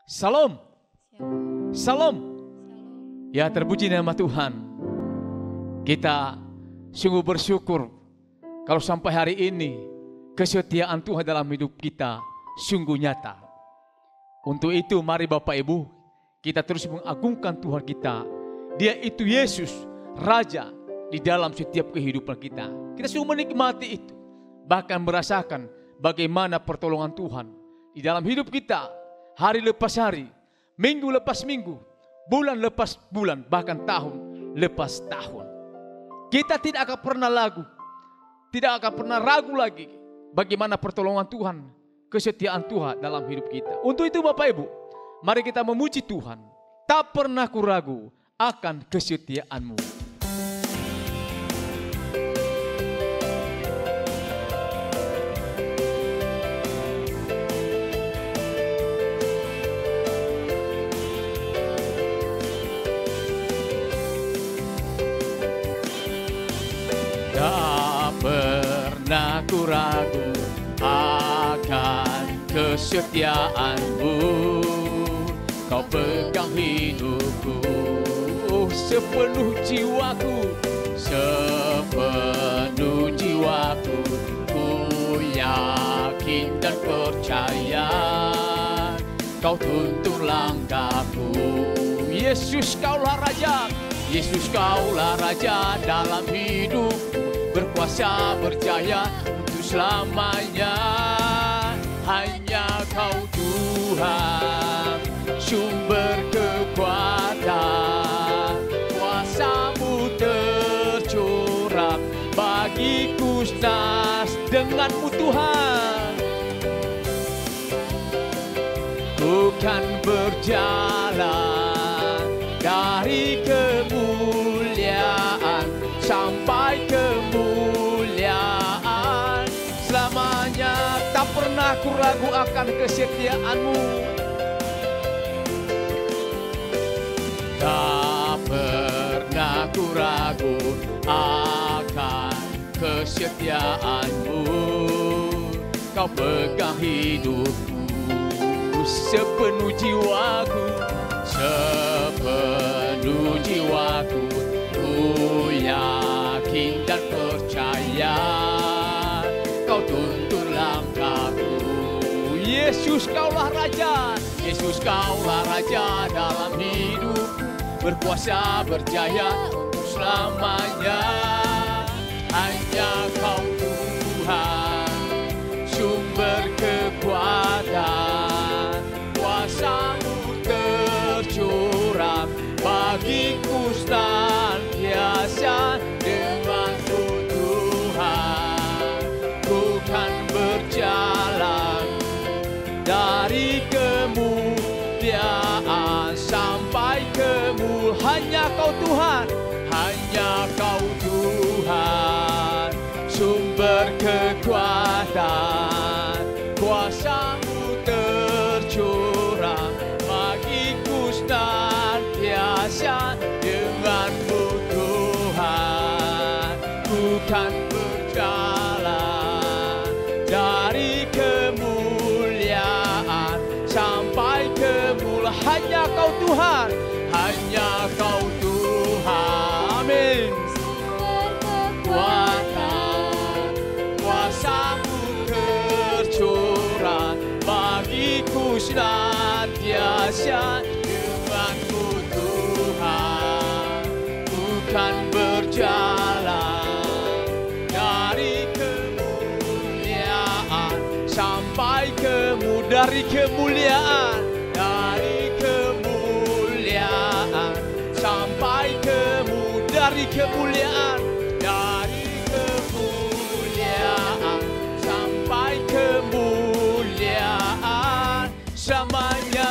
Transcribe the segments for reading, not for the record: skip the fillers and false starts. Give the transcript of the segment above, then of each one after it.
Salam. Salam. Ya, terpuji nama Tuhan. Kita sungguh bersyukur kalau sampai hari ini kesetiaan Tuhan dalam hidup kita sungguh nyata. Untuk itu mari Bapak Ibu, kita terus mengagungkan Tuhan kita. Dia itu Yesus, Raja di dalam setiap kehidupan kita. Kita sungguh menikmati itu. Bahkan merasakan bagaimana pertolongan Tuhan di dalam hidup kita. Hari lepas hari, minggu lepas minggu, bulan lepas bulan, bahkan tahun lepas tahun. Kita tidak akan pernah ragu lagi bagaimana pertolongan Tuhan, kesetiaan Tuhan dalam hidup kita. Untuk itu Bapak Ibu, mari kita memuji Tuhan. Tak pernah ku ragu akan kesetiaan-Mu. Tak pernah ku ragu akan kesetiaan-Mu. Kau pegang hidupku, sepenuh jiwaku, sepenuh jiwaku. Ku yakin dan percaya Kau tuntun langkahku. Yesus, Kaulah Raja. Yesus, Kaulah Raja dalam hidupku. Berkuasa berjaya untuk selamanya. Hanya Kau Tuhan, sumber kekuatan. Kuasa-Mu tercurah bagiku nas dengan-Mu Tuhan. Ku kan berjalan dari kemuliaan sampai kemuliaan selamanya. Tak pernah ku ragu akan kesetiaan-Mu. Tak pernah ku ragu akan kesetiaan-Mu. Kau pegang hidupku, sepenuh jiwaku, sepenuh jiwaku. Ku yakin dan percaya Kau tuntun langkahku. Yesus, Kaulah Raja. Yesus, Kaulah Raja dalam hidupku. Berkuasa berjaya untuk selamanya. Hanya Kau Tuhan, sumber kekuatan. Kuasa-Mu tercurah bagiku senantiasa. Dengan-Mu Tuhan, ku kan berjalan dari kemuliaan sampai kemuliaan. Hanya Kau Tuhan, hanya Kau Tuhan, sumber kekuatan. Kuasa-Mu tercurah bagiku senantiasa. Dengan-Mu Tuhan, ku kan berjalan dari kemuliaan sampai kemuliaan. Hanya Kau Tuhan, hanya Kau Tuhan. Amin. Kuasa-Mu tercurah bagiku senantiasa. Dengan-Mu Tuhan, ku kan berjalan dari kemuliaan sampai dari kemuliaan, dari kemuliaan sampai dari kemuliaan, dari kemuliaan sampai kemuliaan selamanya.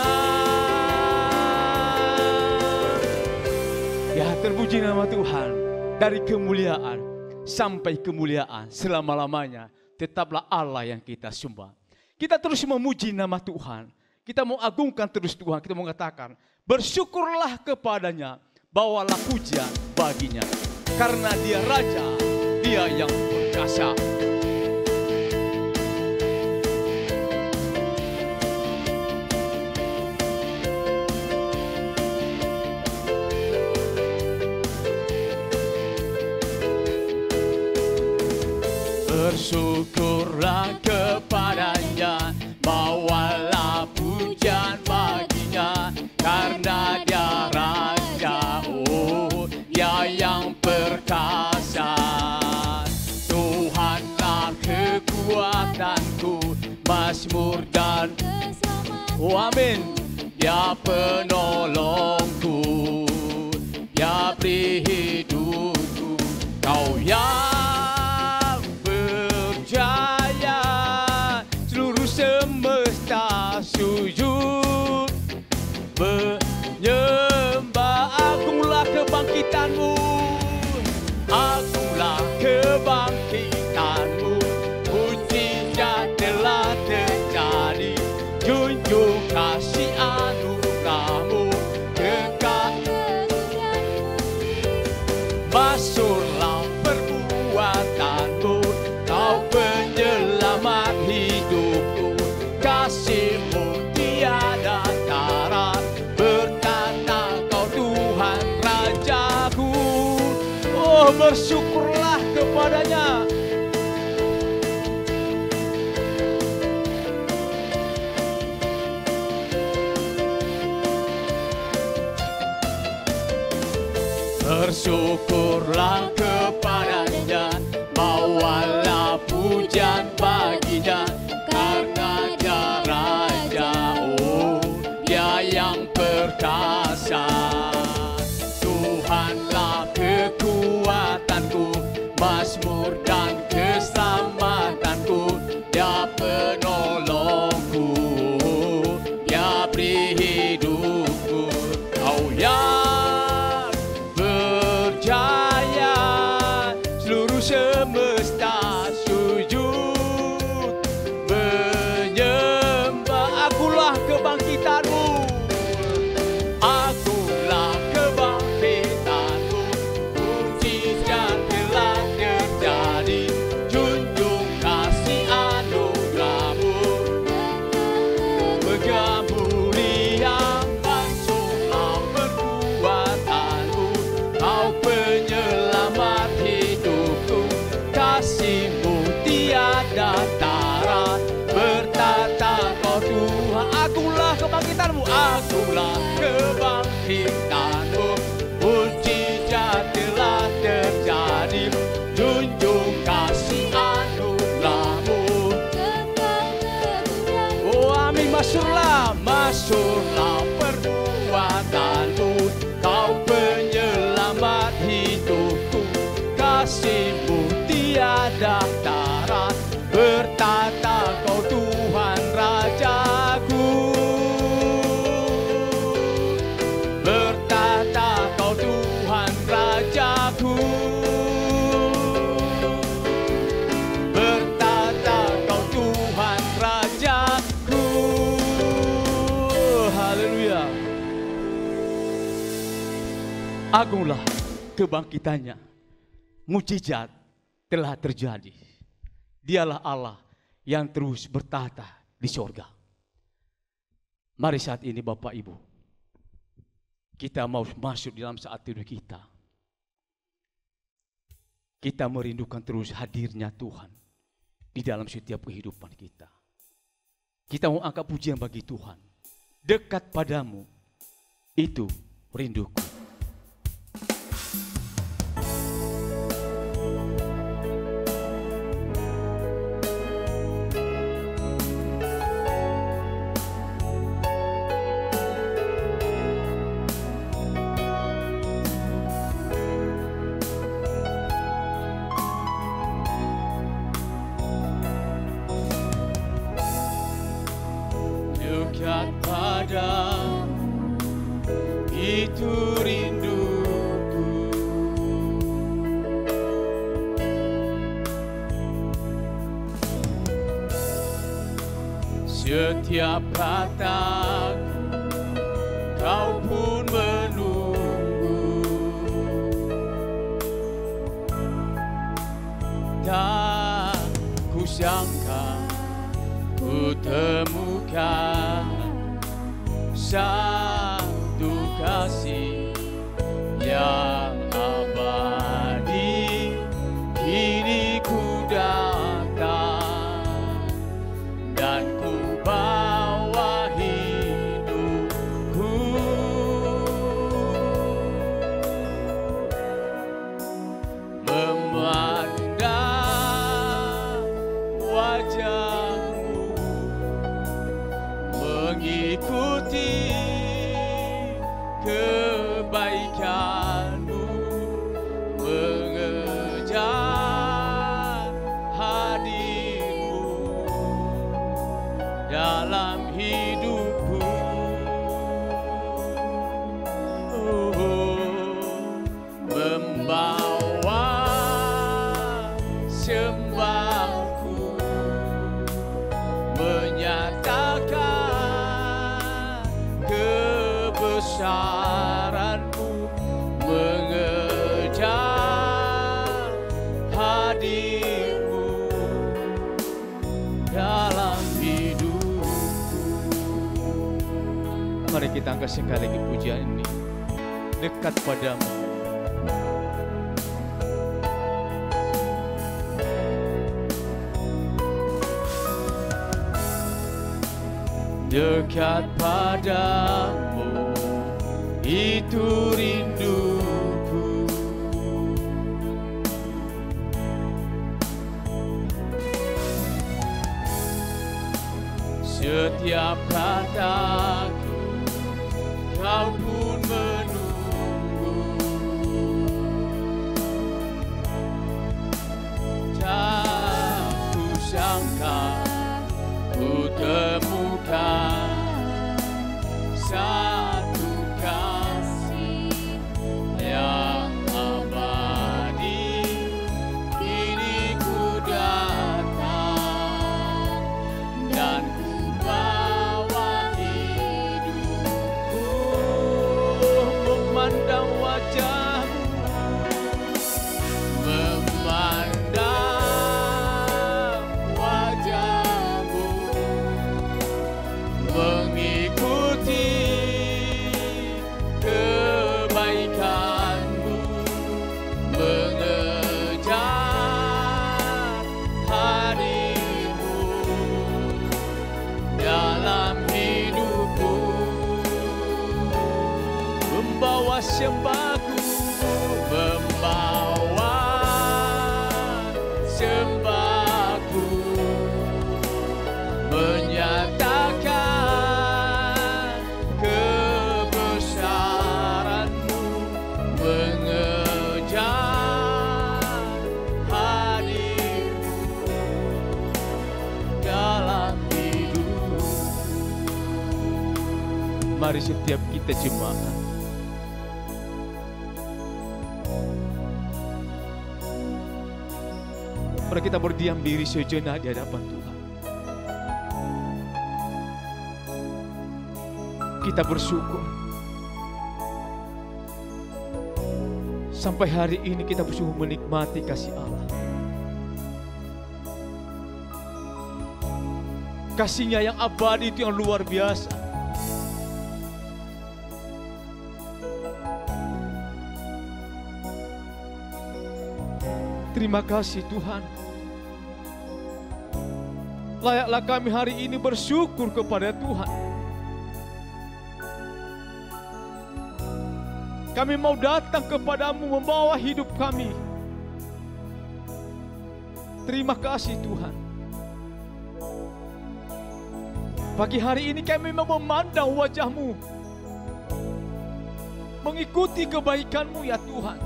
Ya, terpuji nama Tuhan. Dari kemuliaan sampai kemuliaan selama-lamanya tetaplah Allah yang kita sembah. Kita terus memuji nama Tuhan. Kita mau agungkan terus Tuhan. Kita mau mengatakan, bersyukurlah kepadanya, bawalah pujian baginya. Karena Dia Raja, Dia yang perkasa. amin. Ya penolongku, ya beri hidupku, Kau yang berjaya, seluruh semesta sujud menyembah. Agunglah kebangkitanmu, agunglah kebangkitanmu, mujizat telah terjadi, junjung kasih anugerahmu kekal. Masyhurlah perbuatanmu, Kau penyelamat hidupku, kasih-Mu tiada tara, bertata Kau Tuhan Rajaku. Oh, bersyukurlah kepadanya. Bersyukurlah kepadanya, bawalah pujian baginya, karena Dia Raja, oh Dia yang perkasa. Tuhanlah kekuatanku, mazmur dan keselamatanku, Dia penolongku, Dia beri hidupku. Kau yang berjaya, seluruh semesta sujud menyembah. Akulah kebangkitanmu, akulah kebangkitanmu, mujizat telah terjadi, junjung kasih anugerahmu megah mulia. Masyhurlah perbuatanmu, Kau penyelamat hidupku, kasih-Mu tiada tara, bertata Kau Tuhan. Agunglah kebangkitanmu, agunglah kebangkitanmu, mujizat telah terjadi, junjung kasih anugerahmu. Oh amin. Masyhurlah, masyhurlah perbuatanmu, Kau penyelamat hidupku, kasih-Mu tiada tara, bertata Kau Tuhan Rajaku, bertata Kau Tuhan Rajaku, bertata Kau Tuhan Rajaku. Haleluya. Agunglah kebangkitannya, mujizat telah terjadi. Dialah Allah yang terus bertahta di sorga. Mari saat ini Bapak Ibu, kita mau masuk dalam saat tidur kita. Kita merindukan terus hadirnya Tuhan di dalam setiap kehidupan kita. Kita mau angkat pujian bagi Tuhan. Dekat padamu, itu rinduku. Dekat padamu, itu rinduku. Setiap kataku, Kau pun menunggu. Tak kusangka ku temukan satu kasih yang abadi. Kini ku datang dan ku bawa hidupku, memandang wajahmu, mengikuti mengikuti kebaikan-Mu, mengejar hadir-Mu dalam hidupku. Membawa sembahku, menyatakan kebesaran-Mu, mengejar hadir-Mu dalam hidupku. Mari kita angkat sekali lagi pujian ini, dekat padamu. Dekat padamu, itu rinduku. Setiap kataku, Kau pun menunggu. Tak kusangka ku temukan satu kasih yang abadi. Kini ku datang dan ku bawa hidupku, memandang wajah-Mu, memandang wajah-Mu, mengikuti kebaikan-Mu, mengejar hadir-Mu dalam hidupku. Membawa sembahku, membawa sembahku, menyatakan kebesaran-Mu, mengejar hadir-Mu dalam hidup. Mari setiap kita jemaat mari kita berdiam diri sejenak di hadapan Tuhan. Kita bersyukur sampai hari ini kita bersungguh menikmati kasih Allah. Kasih-Nya yang abadi itu yang luar biasa. Terima kasih Tuhan. Layaklah kami hari ini bersyukur kepada Tuhan. Kami mau datang kepadamu membawa hidup kami. Terima kasih Tuhan. Pagi hari ini kami mau memandang wajah-Mu, mengikuti kebaikan-Mu ya Tuhan,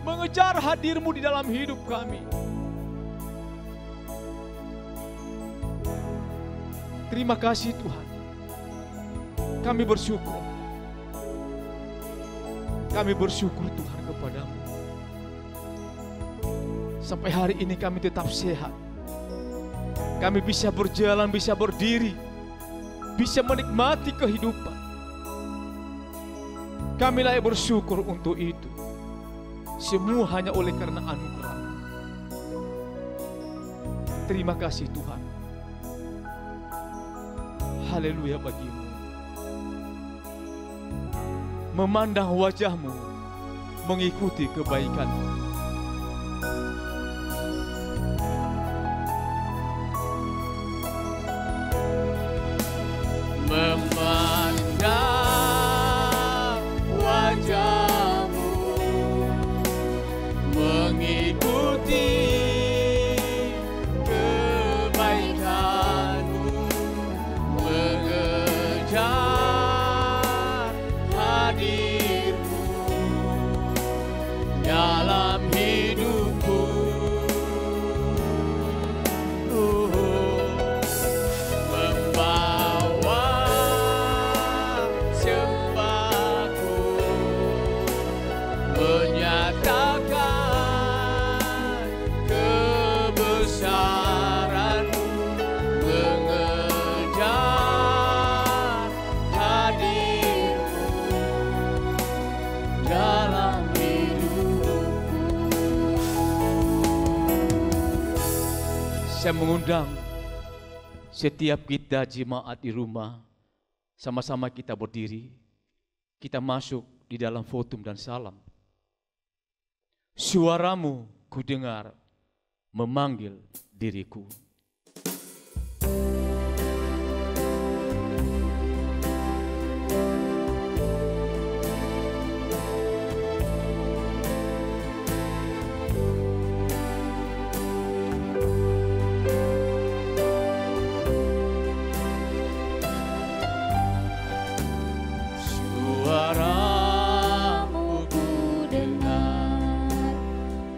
mengejar hadir-Mu di dalam hidup kami. Terima kasih Tuhan. Kami bersyukur. Kami bersyukur Tuhan kepada-Mu. Sampai hari ini kami tetap sehat. Kami bisa berjalan, bisa berdiri, bisa menikmati kehidupan. Kami layak bersyukur untuk itu. Semua hanya oleh karena anugerah. Terima kasih Tuhan. Haleluya bagi-Mu. Memandang wajah-Mu, mengikuti kebaikan-Mu. Memandang wajah-Mu, mengikuti kebaikan-Mu, mengejar hadirmu dalam hidupku. Membawa sembahku, menyatakan kebesaran-Mu, mengejar hadir-Mu dalam hidupku. Saya mengundang setiap kita jemaat di rumah, sama-sama kita berdiri, kita masuk di dalam fotum dan salam. Suaramu kudengar memanggil diriku. Suaramu kudengar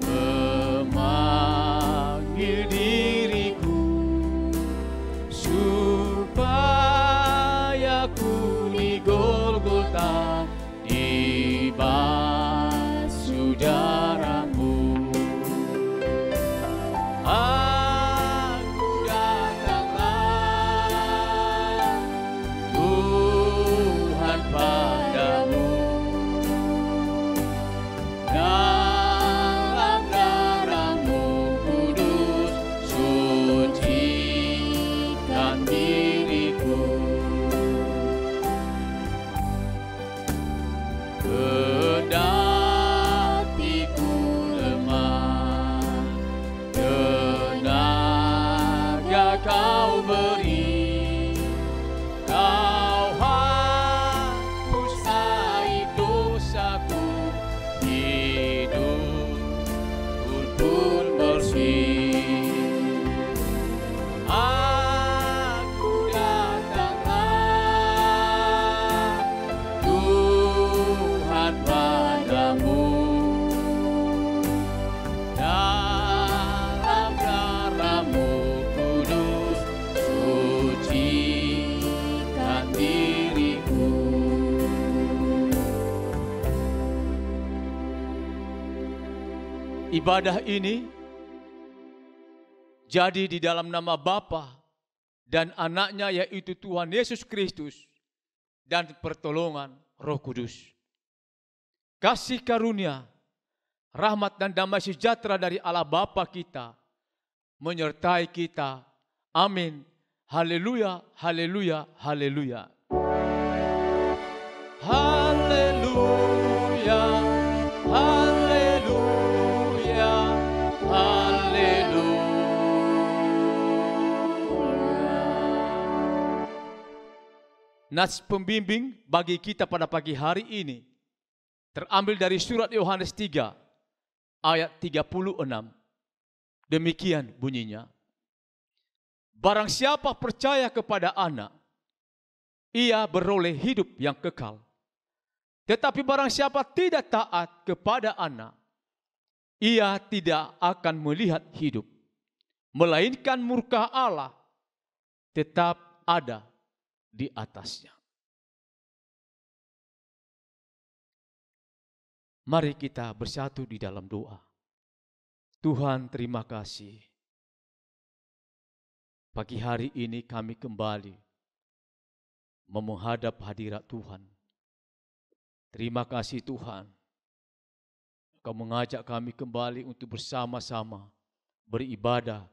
memanggil diriku, supaya ku di Golgota dibasuh darah-Mu. Aku datanglah Tuhan padamu, dalam darah-Mu kudus sucikan diriku. Kendati ku lemah, tenaga Kau beri, Kau hapus aib dosaku, hidupku pun bersih. Aku datanglah Tuhan padamu, dalam darah-Mu kudus sucikan diriku. Ibadah ini jadi di dalam nama Bapa dan Anaknya, yaitu Tuhan Yesus Kristus, dan pertolongan Roh Kudus. Kasih karunia, rahmat dan damai sejahtera dari Allah Bapa kita menyertai kita. Amin. Haleluya, haleluya, haleluya. Haleluya, haleluya, haleluya. Nats pembimbing bagi kita pada pagi hari ini terambil dari surat Yohanes 3 ayat 36. Demikian bunyinya. Barang siapa percaya kepada Anak, ia beroleh hidup yang kekal. Tetapi barang siapa tidak taat kepada Anak, ia tidak akan melihat hidup, melainkan murka Allah tetap ada di atasnya. Mari kita bersatu di dalam doa. Tuhan, terima kasih. Pagi hari ini kami kembali menghadap hadirat Tuhan. Terima kasih Tuhan, Kau mengajak kami kembali untuk bersama-sama beribadah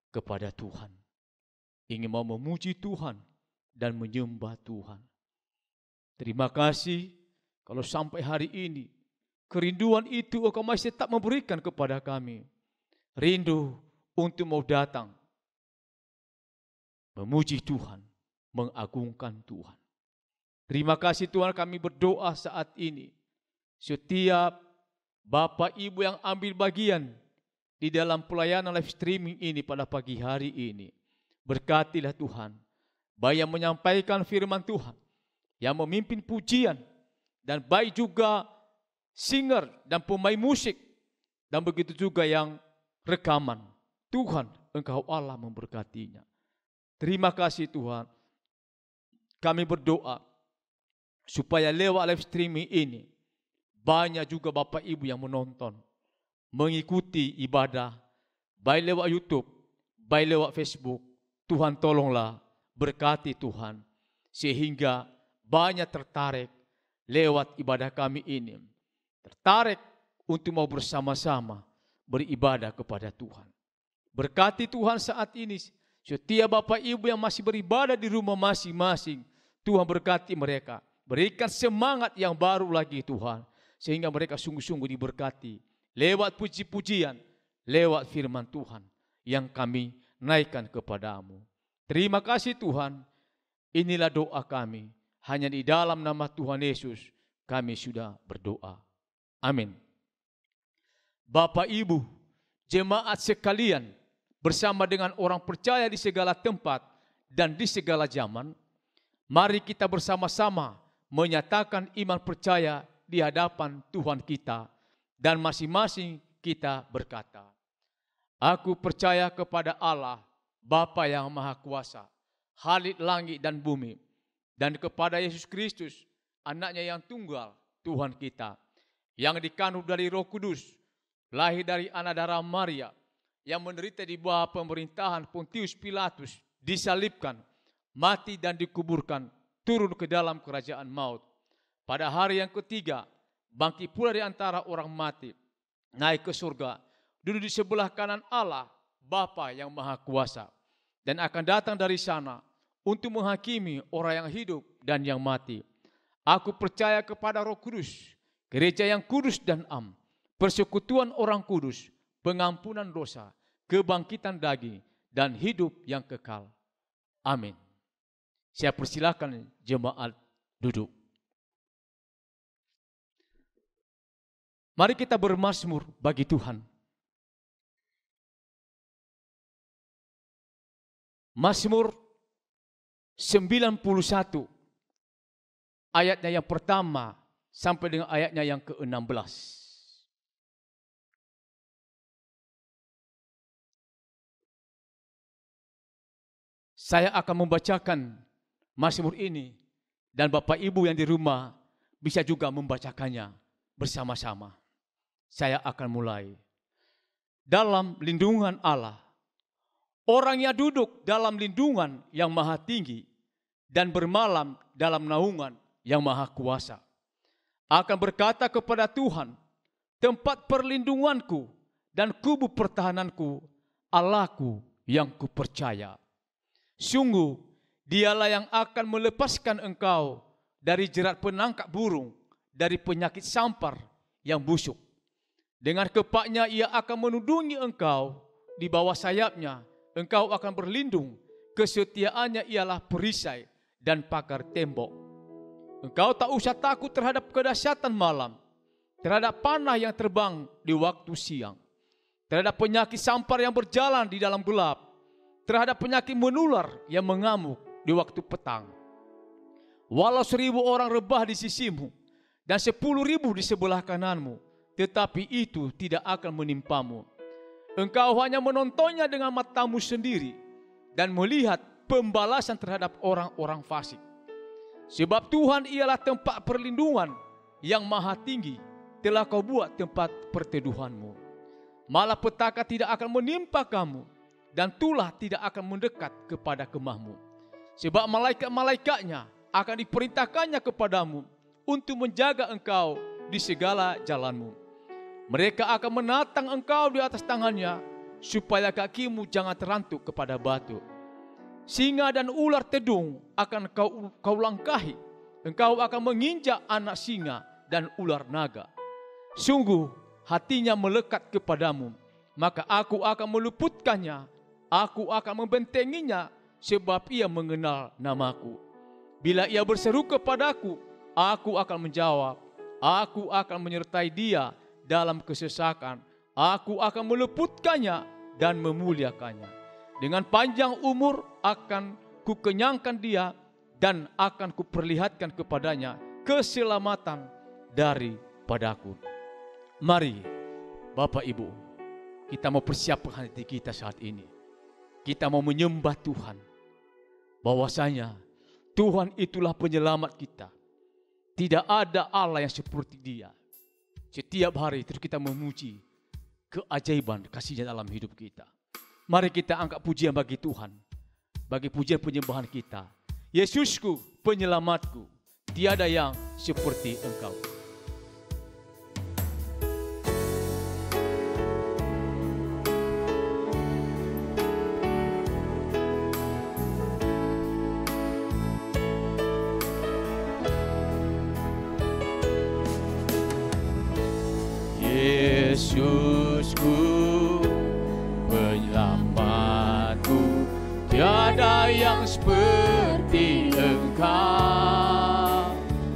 kepada Tuhan. Ingin mau memuji Tuhan dan menyembah Tuhan. Terima kasih kalau sampai hari ini kerinduan itu Engkau masih tetap memberikan kepada kami. Rindu untuk mau datang memuji Tuhan, mengagungkan Tuhan. Terima kasih Tuhan, kami berdoa saat ini. Setiap Bapak Ibu yang ambil bagian di dalam pelayanan live streaming ini pada pagi hari ini, berkatilah Tuhan, baik yang menyampaikan firman Tuhan yang memimpin pujian, dan baik juga singer dan pemain musik, dan begitu juga yang rekaman. Tuhan, Engkau Allah memberkatinya. Terima kasih Tuhan. Kami berdoa supaya lewat live streaming ini banyak juga Bapak Ibu yang menonton, mengikuti ibadah, baik lewat YouTube, baik lewat Facebook. Tuhan tolonglah, berkati Tuhan, sehingga banyak tertarik lewat ibadah kami ini, tertarik untuk mau bersama-sama beribadah kepada Tuhan. Berkati Tuhan saat ini setiap Bapak Ibu yang masih beribadah di rumah masing-masing. Tuhan berkati mereka, berikan semangat yang baru lagi Tuhan, sehingga mereka sungguh-sungguh diberkati lewat puji-pujian, lewat firman Tuhan yang kami naikkan kepadamu. Terima kasih Tuhan. Inilah doa kami. Hanya di dalam nama Tuhan Yesus kami sudah berdoa. Amin. Bapak Ibu, jemaat sekalian, bersama dengan orang percaya di segala tempat dan di segala zaman, mari kita bersama-sama menyatakan iman percaya di hadapan Tuhan kita, dan masing-masing kita berkata, aku percaya kepada Allah, Bapa yang Maha Kuasa, Khalik langit dan bumi, dan kepada Yesus Kristus, anaknya yang tunggal, Tuhan kita, yang dikandung dari Roh Kudus, lahir dari anak darah Maria, yang menderita di bawah pemerintahan Pontius Pilatus, disalibkan, mati dan dikuburkan, turun ke dalam kerajaan maut. Pada hari yang ketiga, bangkit pula di antara orang mati, naik ke surga, duduk di sebelah kanan Allah, Bapa yang Maha Kuasa, dan akan datang dari sana untuk menghakimi orang yang hidup dan yang mati. Aku percaya kepada Roh Kudus, gereja yang kudus dan am, persekutuan orang kudus, pengampunan dosa, kebangkitan daging, dan hidup yang kekal. Amin. Saya persilakan jemaat duduk. Mari kita bermazmur bagi Tuhan. Mazmur 91, ayatnya yang pertama sampai dengan ayatnya yang ke-16. Saya akan membacakan mazmur ini, dan Bapak Ibu yang di rumah bisa juga membacakannya bersama-sama. Saya akan mulai. Dalam lindungan Allah, orang yang duduk dalam lindungan yang maha tinggi dan bermalam dalam naungan yang maha kuasa akan berkata kepada Tuhan, tempat perlindunganku dan kubu pertahananku, Allahku yang kupercaya. Sungguh, dialah yang akan melepaskan engkau dari jerat penangkap burung, dari penyakit sampar yang busuk. Dengan kepaknya ia akan menudungi engkau, di bawah sayapnya engkau akan berlindung, kesetiaannya ialah perisai dan pagar tembok. Engkau tak usah takut terhadap kedahsyatan malam, terhadap panah yang terbang di waktu siang, terhadap penyakit sampar yang berjalan di dalam gelap, terhadap penyakit menular yang mengamuk di waktu petang. Walau 1000 orang rebah di sisimu dan 10.000 di sebelah kananmu, tetapi itu tidak akan menimpamu. Engkau hanya menontonnya dengan matamu sendiri dan melihat pembalasan terhadap orang-orang fasik. Sebab Tuhan ialah tempat perlindungan yang maha tinggi, telah kau buat tempat perteduhanmu. Malapetaka tidak akan menimpa kamu, dan tulah tidak akan mendekat kepada kemahmu. Sebab malaikat-malaikatnya akan diperintahkannya kepadamu untuk menjaga engkau di segala jalanmu. Mereka akan menatang engkau di atas tangannya, supaya kakimu jangan terantuk kepada batu. Singa dan ular tedung akan kau langkahi. Engkau akan menginjak anak singa dan ular naga. Sungguh hatinya melekat kepadamu, maka aku akan meluputkannya. Aku akan membentenginya, sebab ia mengenal namaku. Bila ia berseru kepadaku, aku akan menjawab. Aku akan menyertai dia dalam kesesakan. Aku akan meluputkannya dan memuliakannya. Dengan panjang umur akan kukenyangkan dia, dan akan kuperlihatkan kepadanya keselamatan daripadaku. Mari Bapak Ibu, kita mau persiapkan hati kita saat ini. Kita mau menyembah Tuhan. Bahwasanya Tuhan itulah penyelamat kita. Tidak ada Allah yang seperti Dia. Setiap hari terus kita memuji keajaiban kasih-Nya dalam hidup kita. Mari kita angkat pujian bagi Tuhan. Bagi pujian penyembahan kita. Yesusku, penyelamatku, tiada yang seperti Engkau. Yesusku, penyelamatku, tiada yang seperti Engkau.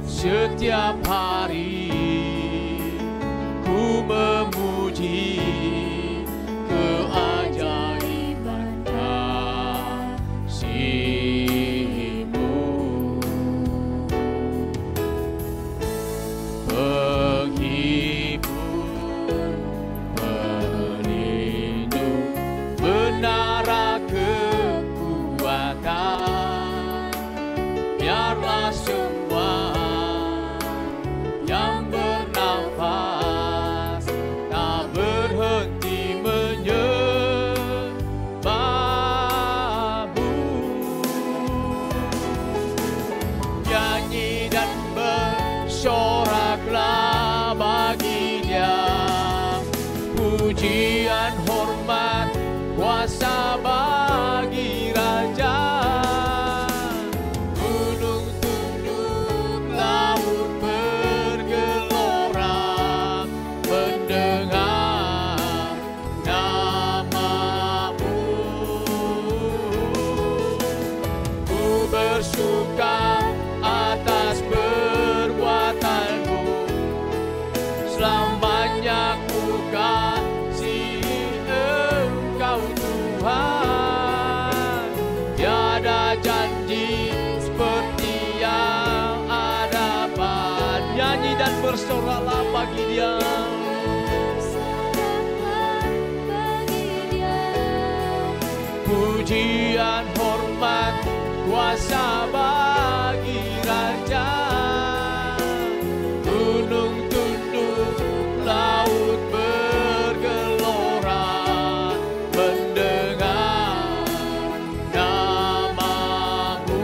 Setiap hari ku memuji keajaiban kasih-Mu. Penghibur, pelindung, menara kekuatan. Biarlah semua yang bernafas tak berhenti menyembah-Mu. Nyanyi dan bersoraklah bagi Dia, pujian, hormat, kuasa bagi Raja. Gunung tunduk, laut bergelora, mendengar nama-Mu. Ku bersuka atas perbuatan-Mu, selamanya ku kasihi Engkau Tuhan. Tiada janji seperti yang ada pada. Nyanyi dan bersoraklah bagi Dia. Pujian, hormat, kuasa bagi Raja. Gunung tunduk, laut bergelora, mendengar nama-Mu.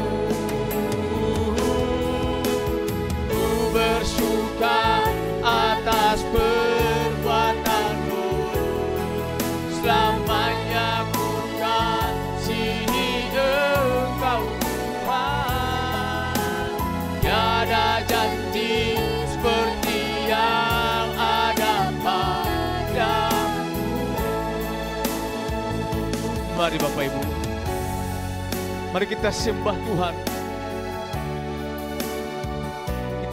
Ku bersuka atas perbuatan-Mu, selamanya ku kasihi Engkau Tuhan. Tiada janji seperti yang ada pada-Mu. Mari Bapak Ibu, mari kita sembah Tuhan.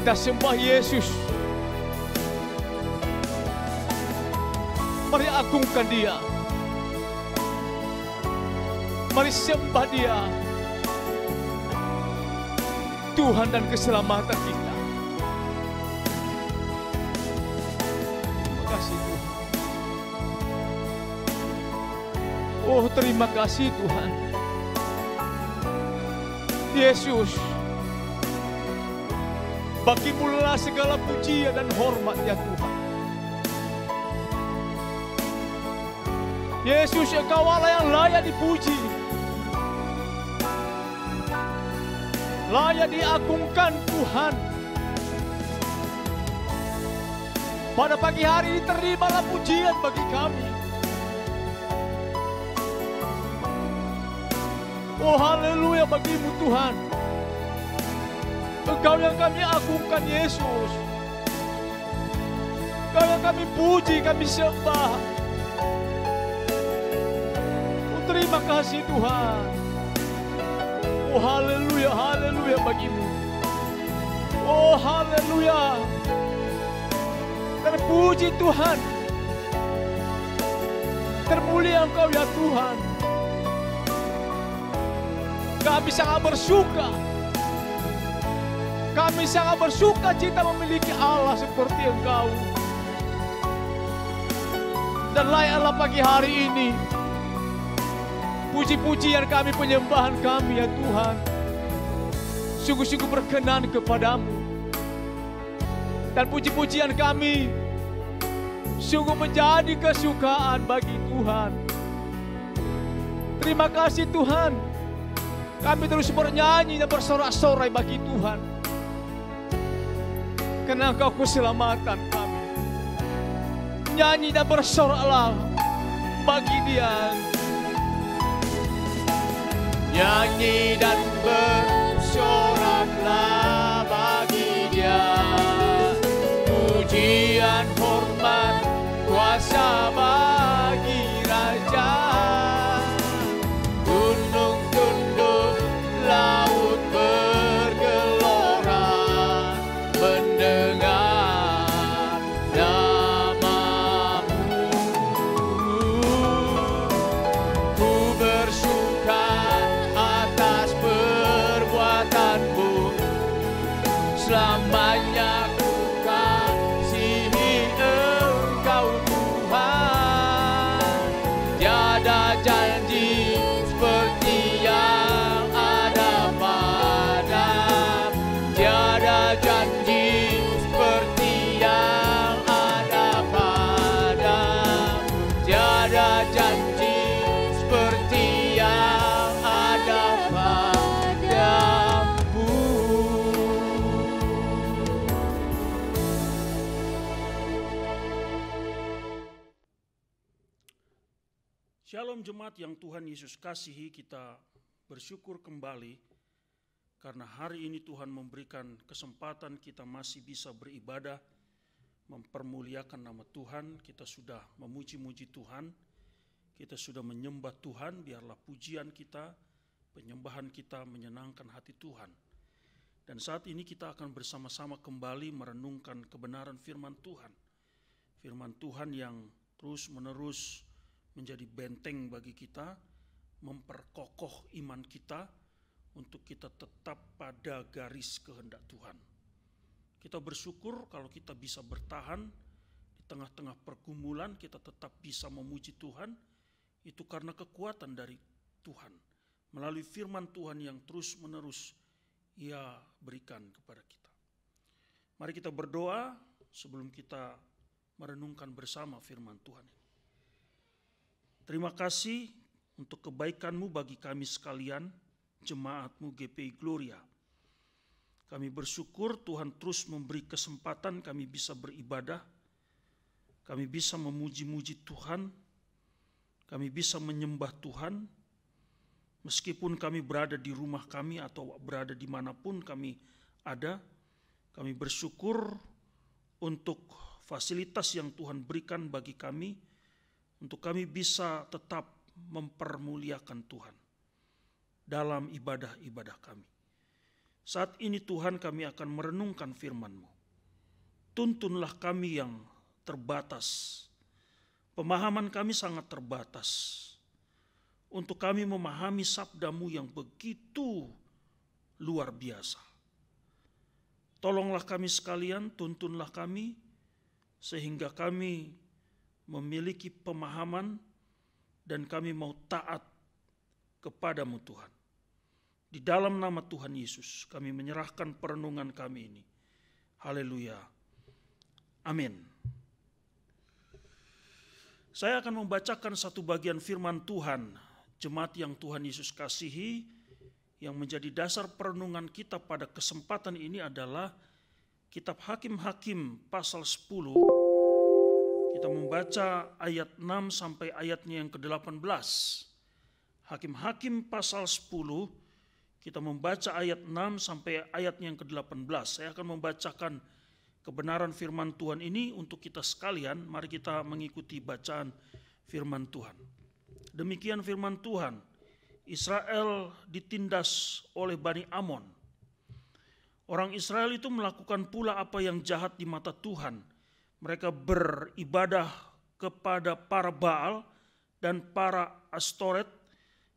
Kita sembah Yesus. Mari agungkan Dia. Mari sembah Dia, Tuhan dan keselamatan kita. Terima kasih Tuhan. Oh, terima kasih Tuhan. Yesus, bagi-Mu lah segala pujian dan hormat ya Tuhan. Yesus, Engkau Allah yang layak dipuji, layak diagungkan Tuhan. Pada pagi hari ini terimalah pujian bagi kami. Oh haleluya bagi-Mu Tuhan. Engkau yang kami agungkan Yesus. Engkau yang kami puji, kami sembah. Oh terima kasih Tuhan. Oh haleluya, haleluya bagi-Mu. Oh haleluya. Terpuji Tuhan. Termulia Engkau ya Tuhan. Kami sangat bersuka Kami sangat bersuka cita memiliki Allah seperti Engkau. Dan layaklah pagi hari ini puji-pujian kami, penyembahan kami ya Tuhan, sungguh-sungguh berkenan kepadamu. Dan puji-pujian kami sungguh menjadi kesukaan bagi Tuhan. Terima kasih Tuhan. Kami terus bernyanyi dan bersorak-sorai bagi Tuhan. Karena Engkau keselamatan kami. Nyanyi dan bersoraklah bagi Dia. Nyanyi dan bersoraklah bagi Dia. Pujian, hormat, kuasa bagi Raja. Gunung tunduk, laut bergelora mendengar nama-Mu. Ku bersuka atas perbuatan-Mu, selamanya ku kasihi Engkau Tuhan. Tiada janji seperti yang ada padamu, tiada janji seperti yang ada padamu, tiada janji seperti yang ada padamu. Shalom jemaat yang Tuhan Yesus kasihi, kita bersyukur kembali karena hari ini Tuhan memberikan kesempatan kita masih bisa beribadah, mempermuliakan nama Tuhan. Kita sudah memuji-muji Tuhan, kita sudah menyembah Tuhan. Biarlah pujian kita, penyembahan kita menyenangkan hati Tuhan. Dan saat ini kita akan bersama-sama kembali merenungkan kebenaran firman Tuhan. Firman Tuhan yang terus-menerus menjadi benteng bagi kita, memperkokoh iman kita untuk kita tetap pada garis kehendak Tuhan. Kita bersyukur kalau kita bisa bertahan di tengah-tengah pergumulan, kita tetap bisa memuji Tuhan. Itu karena kekuatan dari Tuhan melalui firman Tuhan yang terus-menerus Ia berikan kepada kita. Mari kita berdoa sebelum kita merenungkan bersama firman Tuhan ini. Terima kasih untuk kebaikan-Mu bagi kami sekalian, jemaat-Mu GPI Gloria. Kami bersyukur Tuhan terus memberi kesempatan kami bisa beribadah, kami bisa memuji-muji Tuhan, kami bisa menyembah Tuhan, meskipun kami berada di rumah kami atau berada dimanapun kami ada. Kami bersyukur untuk fasilitas yang Tuhan berikan bagi kami, untuk kami bisa tetap mempermuliakan Tuhan dalam ibadah-ibadah kami. Saat ini Tuhan, kami akan merenungkan firman-Mu. Tuntunlah kami yang terbatas. Pemahaman kami sangat terbatas. Untuk kami memahami sabda-Mu yang begitu luar biasa. Tolonglah kami sekalian, tuntunlah kami, sehingga kami memiliki pemahaman dan kami mau taat kepada-Mu Tuhan. Di dalam nama Tuhan Yesus kami menyerahkan perenungan kami ini. Haleluya. Amin. Saya akan membacakan satu bagian firman Tuhan, jemaat yang Tuhan Yesus kasihi, yang menjadi dasar perenungan kita pada kesempatan ini adalah Kitab Hakim-Hakim pasal 10. Kita membaca ayat 6 sampai ayatnya yang ke-18. Hakim-Hakim pasal 10, kita membaca ayat 6 sampai ayatnya yang ke-18. Saya akan membacakan kebenaran firman Tuhan ini untuk kita sekalian. Mari kita mengikuti bacaan firman Tuhan. Demikian firman Tuhan. Israel ditindas oleh Bani Amon. Orang Israel itu melakukan pula apa yang jahat di mata Tuhan. Mereka beribadah kepada para Baal dan para Astoret,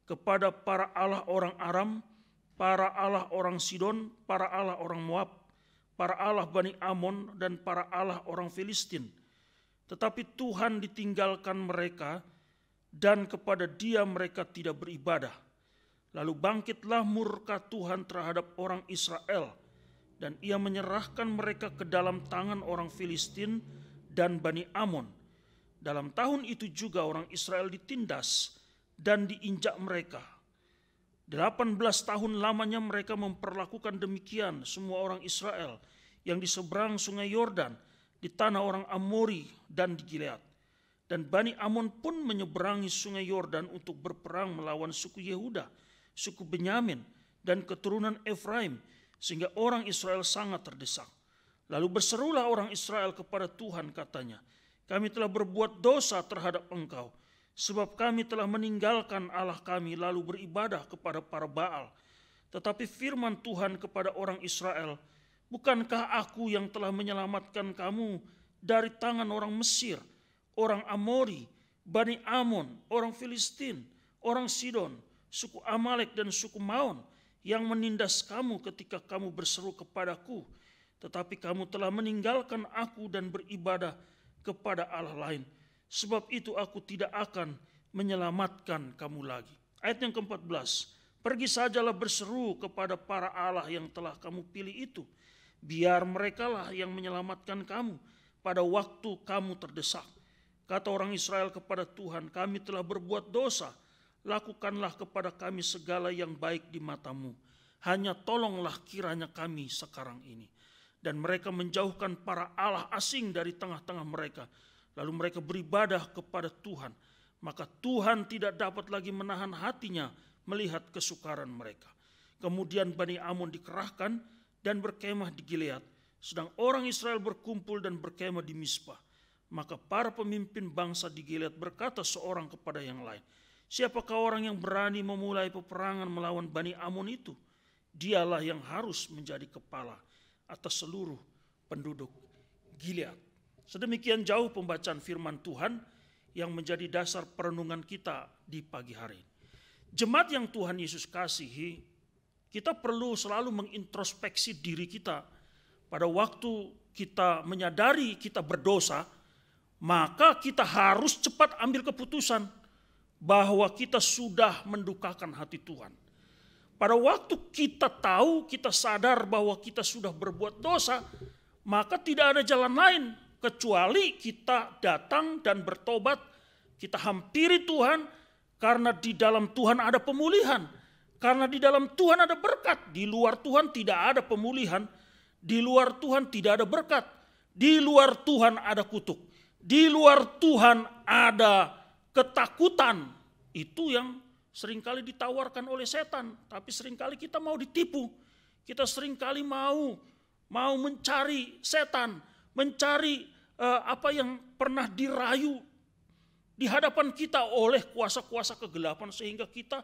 kepada para allah orang Aram, para allah orang Sidon, para allah orang Moab, para allah Bani Amon dan para allah orang Filistin. Tetapi Tuhan ditinggalkan mereka dan kepada Dia mereka tidak beribadah. Lalu bangkitlah murka Tuhan terhadap orang Israel dan Ia menyerahkan mereka ke dalam tangan orang Filistin dan Bani Amon. Dalam tahun itu juga orang Israel ditindas dan diinjak mereka. 18 tahun lamanya mereka memperlakukan demikian semua orang Israel yang di seberang sungai Yordan, di tanah orang Amori dan di Gilead. Dan Bani Amon pun menyeberangi sungai Yordan untuk berperang melawan suku Yehuda, suku Benyamin, dan keturunan Efraim, sehingga orang Israel sangat terdesak. Lalu berserulah orang Israel kepada Tuhan, katanya, kami telah berbuat dosa terhadap Engkau, sebab kami telah meninggalkan Allah kami lalu beribadah kepada para Baal. Tetapi firman Tuhan kepada orang Israel, bukankah aku yang telah menyelamatkan kamu dari tangan orang Mesir, orang Amori, Bani Amon, orang Filistin, orang Sidon, suku Amalek dan suku Maon, yang menindas kamu ketika kamu berseru kepadaku. Tetapi kamu telah meninggalkan aku dan beribadah kepada Allah lain. Sebab itu aku tidak akan menyelamatkan kamu lagi. Ayat yang ke-14. Pergi sajalah berseru kepada para Allah yang telah kamu pilih itu. Biar merekalah yang menyelamatkan kamu pada waktu kamu terdesak. Kata orang Israel kepada Tuhan, kami telah berbuat dosa. Lakukanlah kepada kami segala yang baik di matamu. Hanya tolonglah kiranya kami sekarang ini. Dan mereka menjauhkan para allah asing dari tengah-tengah mereka. Lalu mereka beribadah kepada Tuhan. Maka Tuhan tidak dapat lagi menahan hatinya melihat kesukaran mereka. Kemudian Bani Amon dikerahkan dan berkemah di Gilead. Sedang orang Israel berkumpul dan berkemah di Mispa. Maka para pemimpin bangsa di Gilead berkata seorang kepada yang lain, siapakah orang yang berani memulai peperangan melawan Bani Amon itu? Dialah yang harus menjadi kepala atas seluruh penduduk Gilead. Sedemikian jauh pembacaan firman Tuhan yang menjadi dasar perenungan kita di pagi hari ini. Jemaat yang Tuhan Yesus kasihi, kita perlu selalu mengintrospeksi diri kita. Pada waktu kita menyadari kita berdosa, maka kita harus cepat ambil keputusan bahwa kita sudah mendukakan hati Tuhan. Pada waktu kita tahu, kita sadar bahwa kita sudah berbuat dosa, maka tidak ada jalan lain kecuali kita datang dan bertobat. Kita hampiri Tuhan, karena di dalam Tuhan ada pemulihan. Karena di dalam Tuhan ada berkat. Di luar Tuhan tidak ada pemulihan. Di luar Tuhan tidak ada berkat. Di luar Tuhan ada kutuk. Di luar Tuhan ada ketakutan. Itu yang seringkali ditawarkan oleh setan, tapi seringkali kita mau ditipu. Kita seringkali mau mencari setan, mencari apa yang pernah dirayu di hadapan kita oleh kuasa-kuasa kegelapan, sehingga kita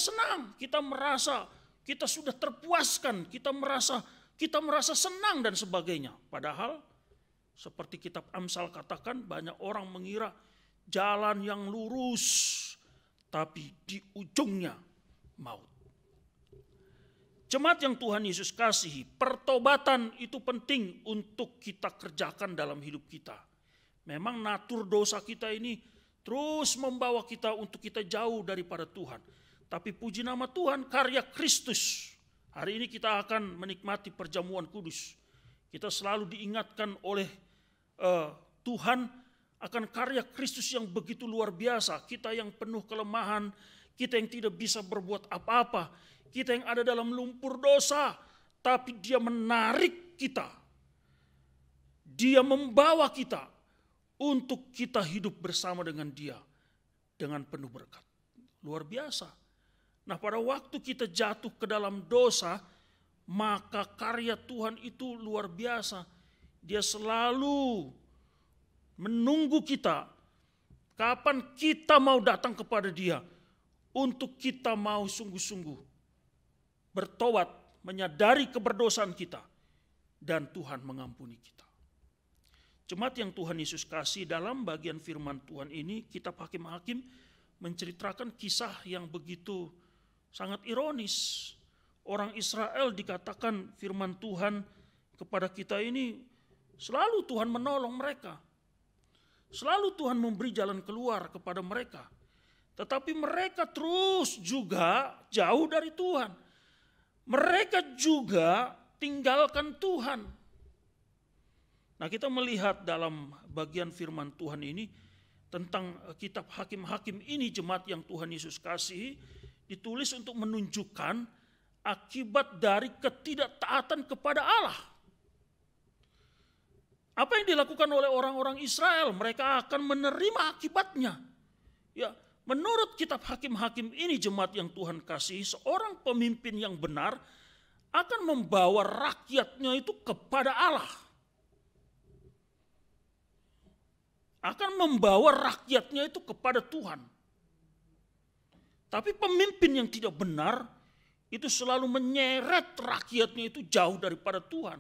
senang, kita merasa kita sudah terpuaskan, kita merasa senang dan sebagainya. Padahal seperti kitab Amsal katakan, banyak orang mengira jalan yang lurus, tapi di ujungnya maut. Jemaat yang Tuhan Yesus kasihi, pertobatan itu penting untuk kita kerjakan dalam hidup kita. Memang natur dosa kita ini terus membawa kita untuk kita jauh daripada Tuhan. Tapi puji nama Tuhan, karya Kristus. Hari ini kita akan menikmati perjamuan kudus. Kita selalu diingatkan oleh Tuhan akan karya Kristus yang begitu luar biasa. Kita yang penuh kelemahan, kita yang tidak bisa berbuat apa-apa, kita yang ada dalam lumpur dosa, tapi Dia menarik kita. Dia membawa kita untuk kita hidup bersama dengan Dia dengan penuh berkat. Luar biasa. Nah, pada waktu kita jatuh ke dalam dosa, maka karya Tuhan itu luar biasa. Dia selalu menunggu kita kapan kita mau datang kepada Dia untuk kita mau sungguh-sungguh bertobat, menyadari keberdosaan kita, dan Tuhan mengampuni kita. Jemaat yang Tuhan Yesus kasih, dalam bagian firman Tuhan ini kitab Hakim-Hakim menceritakan kisah yang begitu sangat ironis. Orang Israel dikatakan firman Tuhan kepada kita ini selalu Tuhan menolong mereka. Selalu Tuhan memberi jalan keluar kepada mereka. Tetapi mereka terus juga jauh dari Tuhan. Mereka juga tinggalkan Tuhan. Nah, kita melihat dalam bagian firman Tuhan ini tentang kitab Hakim-Hakim ini, jemaat yang Tuhan Yesus kasihi, ditulis untuk menunjukkan akibat dari ketidaktaatan kepada Allah. Apa yang dilakukan oleh orang-orang Israel, mereka akan menerima akibatnya. Ya, menurut kitab Hakim-Hakim ini, jemaat yang Tuhan kasihi, seorang pemimpin yang benar akan membawa rakyatnya itu kepada Allah. Akan membawa rakyatnya itu kepada Tuhan. Tapi pemimpin yang tidak benar itu selalu menyeret rakyatnya itu jauh daripada Tuhan.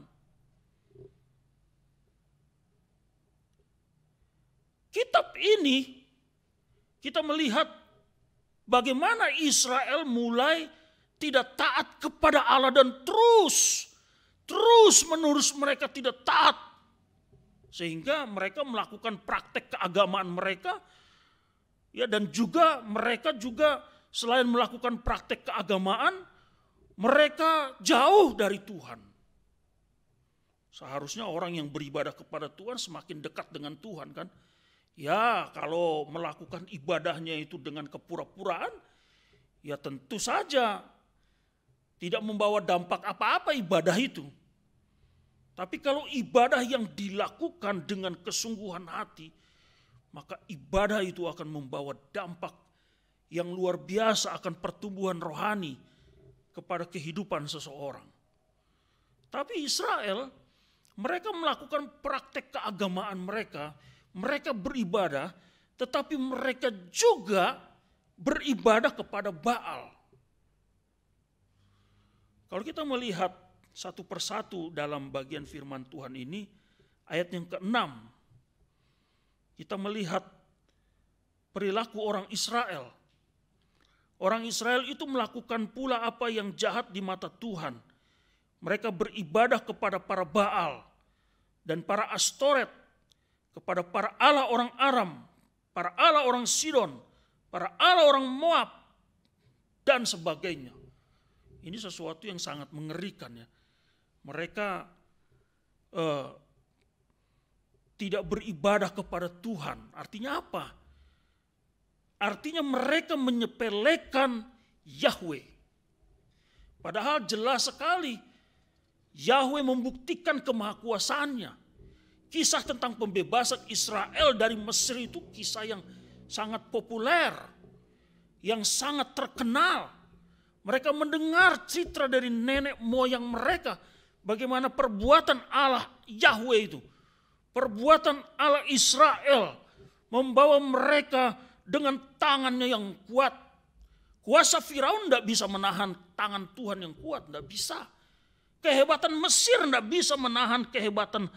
Kitab ini kita melihat bagaimana Israel mulai tidak taat kepada Allah dan terus menerus mereka tidak taat. Sehingga mereka melakukan praktek keagamaan mereka, ya, dan juga mereka juga selain melakukan praktek keagamaan, mereka jauh dari Tuhan. Seharusnya orang yang beribadah kepada Tuhan semakin dekat dengan Tuhan, kan? Ya, kalau melakukan ibadahnya itu dengan kepura-puraan, ya tentu saja tidak membawa dampak apa-apa ibadah itu. Tapi kalau ibadah yang dilakukan dengan kesungguhan hati, maka ibadah itu akan membawa dampak yang luar biasa akan pertumbuhan rohani kepada kehidupan seseorang. Tapi Israel, mereka melakukan praktek keagamaan mereka beribadah, tetapi mereka juga beribadah kepada Baal. Kalau kita melihat satu persatu dalam bagian firman Tuhan ini, ayat yang ke-6, kita melihat perilaku orang Israel. Orang Israel itu melakukan pula apa yang jahat di mata Tuhan. Mereka beribadah kepada para Baal dan para Astoret, kepada para Allah orang Aram, para Allah orang Sidon, para Allah orang Moab, dan sebagainya. Ini sesuatu yang sangat mengerikan, ya. Mereka tidak beribadah kepada Tuhan. Artinya apa? Artinya mereka menyepelekan Yahweh. Padahal jelas sekali Yahweh membuktikan kemahakuasaannya. Kisah tentang pembebasan Israel dari Mesir itu kisah yang sangat populer, yang sangat terkenal. Mereka mendengar citra dari nenek moyang mereka, bagaimana perbuatan Allah Yahweh itu, perbuatan Allah Israel membawa mereka dengan tangannya yang kuat. Kuasa Firaun tidak bisa menahan tangan Tuhan yang kuat, tidak bisa. Kehebatan Mesir tidak bisa menahan kehebatan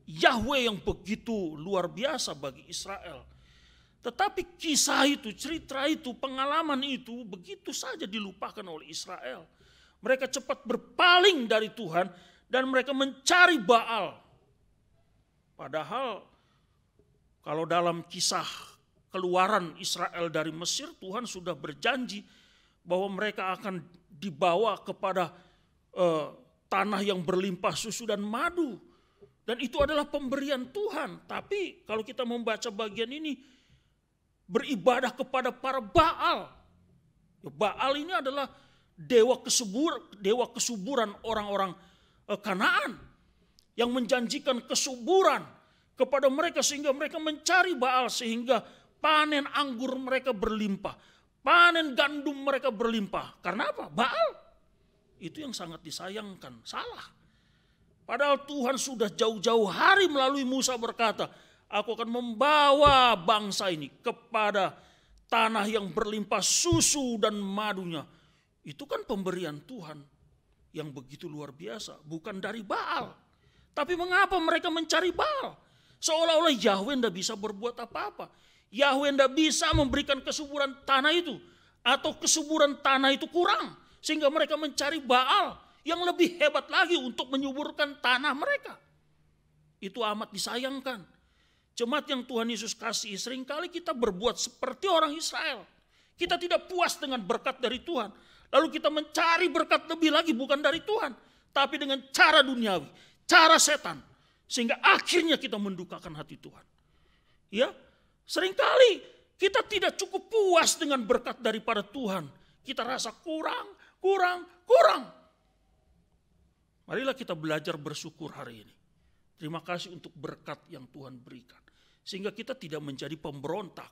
Yahweh yang begitu luar biasa bagi Israel. Tetapi kisah itu, cerita itu, pengalaman itu begitu saja dilupakan oleh Israel. Mereka cepat berpaling dari Tuhan dan mereka mencari Baal. Padahal kalau dalam kisah keluaran Israel dari Mesir, Tuhan sudah berjanji bahwa mereka akan dibawa kepada tanah yang berlimpah susu dan madu. Dan itu adalah pemberian Tuhan. Tapi kalau kita membaca bagian ini, beribadah kepada para Baal. Baal ini adalah dewa kesuburan orang-orang Kanaan yang menjanjikan kesuburan kepada mereka sehingga mereka mencari Baal, sehingga panen anggur mereka berlimpah, panen gandum mereka berlimpah. Karena apa? Baal. Itu yang sangat disayangkan. Salah. Padahal Tuhan sudah jauh-jauh hari melalui Musa berkata, aku akan membawa bangsa ini kepada tanah yang berlimpah susu dan madunya. Itu kan pemberian Tuhan yang begitu luar biasa. Bukan dari Baal. Tapi mengapa mereka mencari Baal? Seolah-olah Yahweh tidak bisa berbuat apa-apa. Yahweh tidak bisa memberikan kesuburan tanah itu. Atau kesuburan tanah itu kurang. Sehingga mereka mencari Baal yang lebih hebat lagi untuk menyuburkan tanah mereka. Itu amat disayangkan. Jemaat yang Tuhan Yesus kasihi, seringkali kita berbuat seperti orang Israel. Kita tidak puas dengan berkat dari Tuhan. Lalu kita mencari berkat lebih lagi bukan dari Tuhan. Tapi dengan cara duniawi, cara setan. Sehingga akhirnya kita mendukakan hati Tuhan. Ya, seringkali kita tidak cukup puas dengan berkat daripada Tuhan. Kita rasa kurang. Marilah kita belajar bersyukur hari ini. Terima kasih untuk berkat yang Tuhan berikan. Sehingga kita tidak menjadi pemberontak.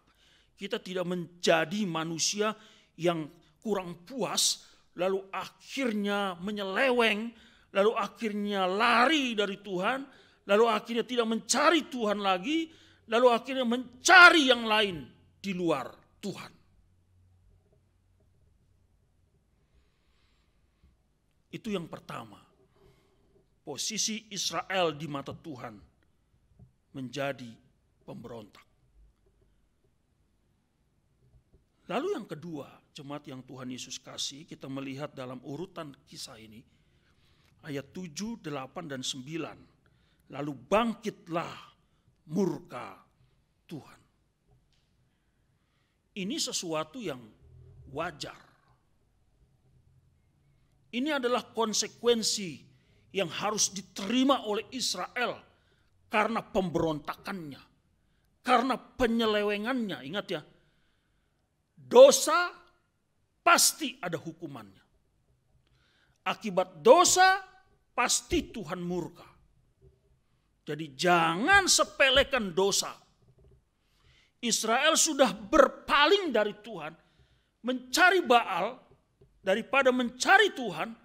Kita tidak menjadi manusia yang kurang puas, lalu akhirnya menyeleweng, lalu akhirnya lari dari Tuhan, lalu akhirnya tidak mencari Tuhan lagi, lalu akhirnya mencari yang lain di luar Tuhan. Itu yang pertama. Posisi Israel di mata Tuhan menjadi pemberontak. Lalu yang kedua, jemaat yang Tuhan Yesus kasih, kita melihat dalam urutan kisah ini, ayat 7, 8, dan 9. Lalu bangkitlah murka Tuhan. Ini sesuatu yang wajar. Ini adalah konsekuensi yang harus diterima oleh Israel karena pemberontakannya, karena penyelewengannya. Ingat ya, dosa pasti ada hukumannya. Akibat dosa pasti Tuhan murka. Jadi jangan sepelekan dosa. Israel sudah berpaling dari Tuhan, mencari Baal daripada mencari Tuhan.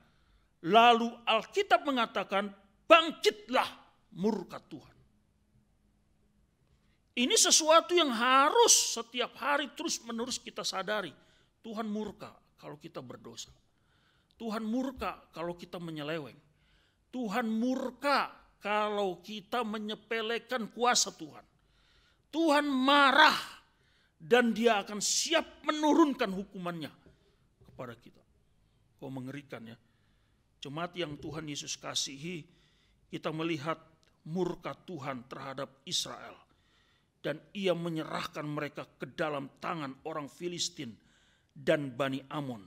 Lalu Alkitab mengatakan bangkitlah murka Tuhan. Ini sesuatu yang harus setiap hari terus menerus kita sadari. Tuhan murka kalau kita berdosa. Tuhan murka kalau kita menyeleweng. Tuhan murka kalau kita menyepelekan kuasa Tuhan. Tuhan marah dan Dia akan siap menurunkan hukumannya kepada kita. Oh, mengerikan ya. Jemaat yang Tuhan Yesus kasihi, kita melihat murka Tuhan terhadap Israel. Dan Ia menyerahkan mereka ke dalam tangan orang Filistin dan Bani Amon.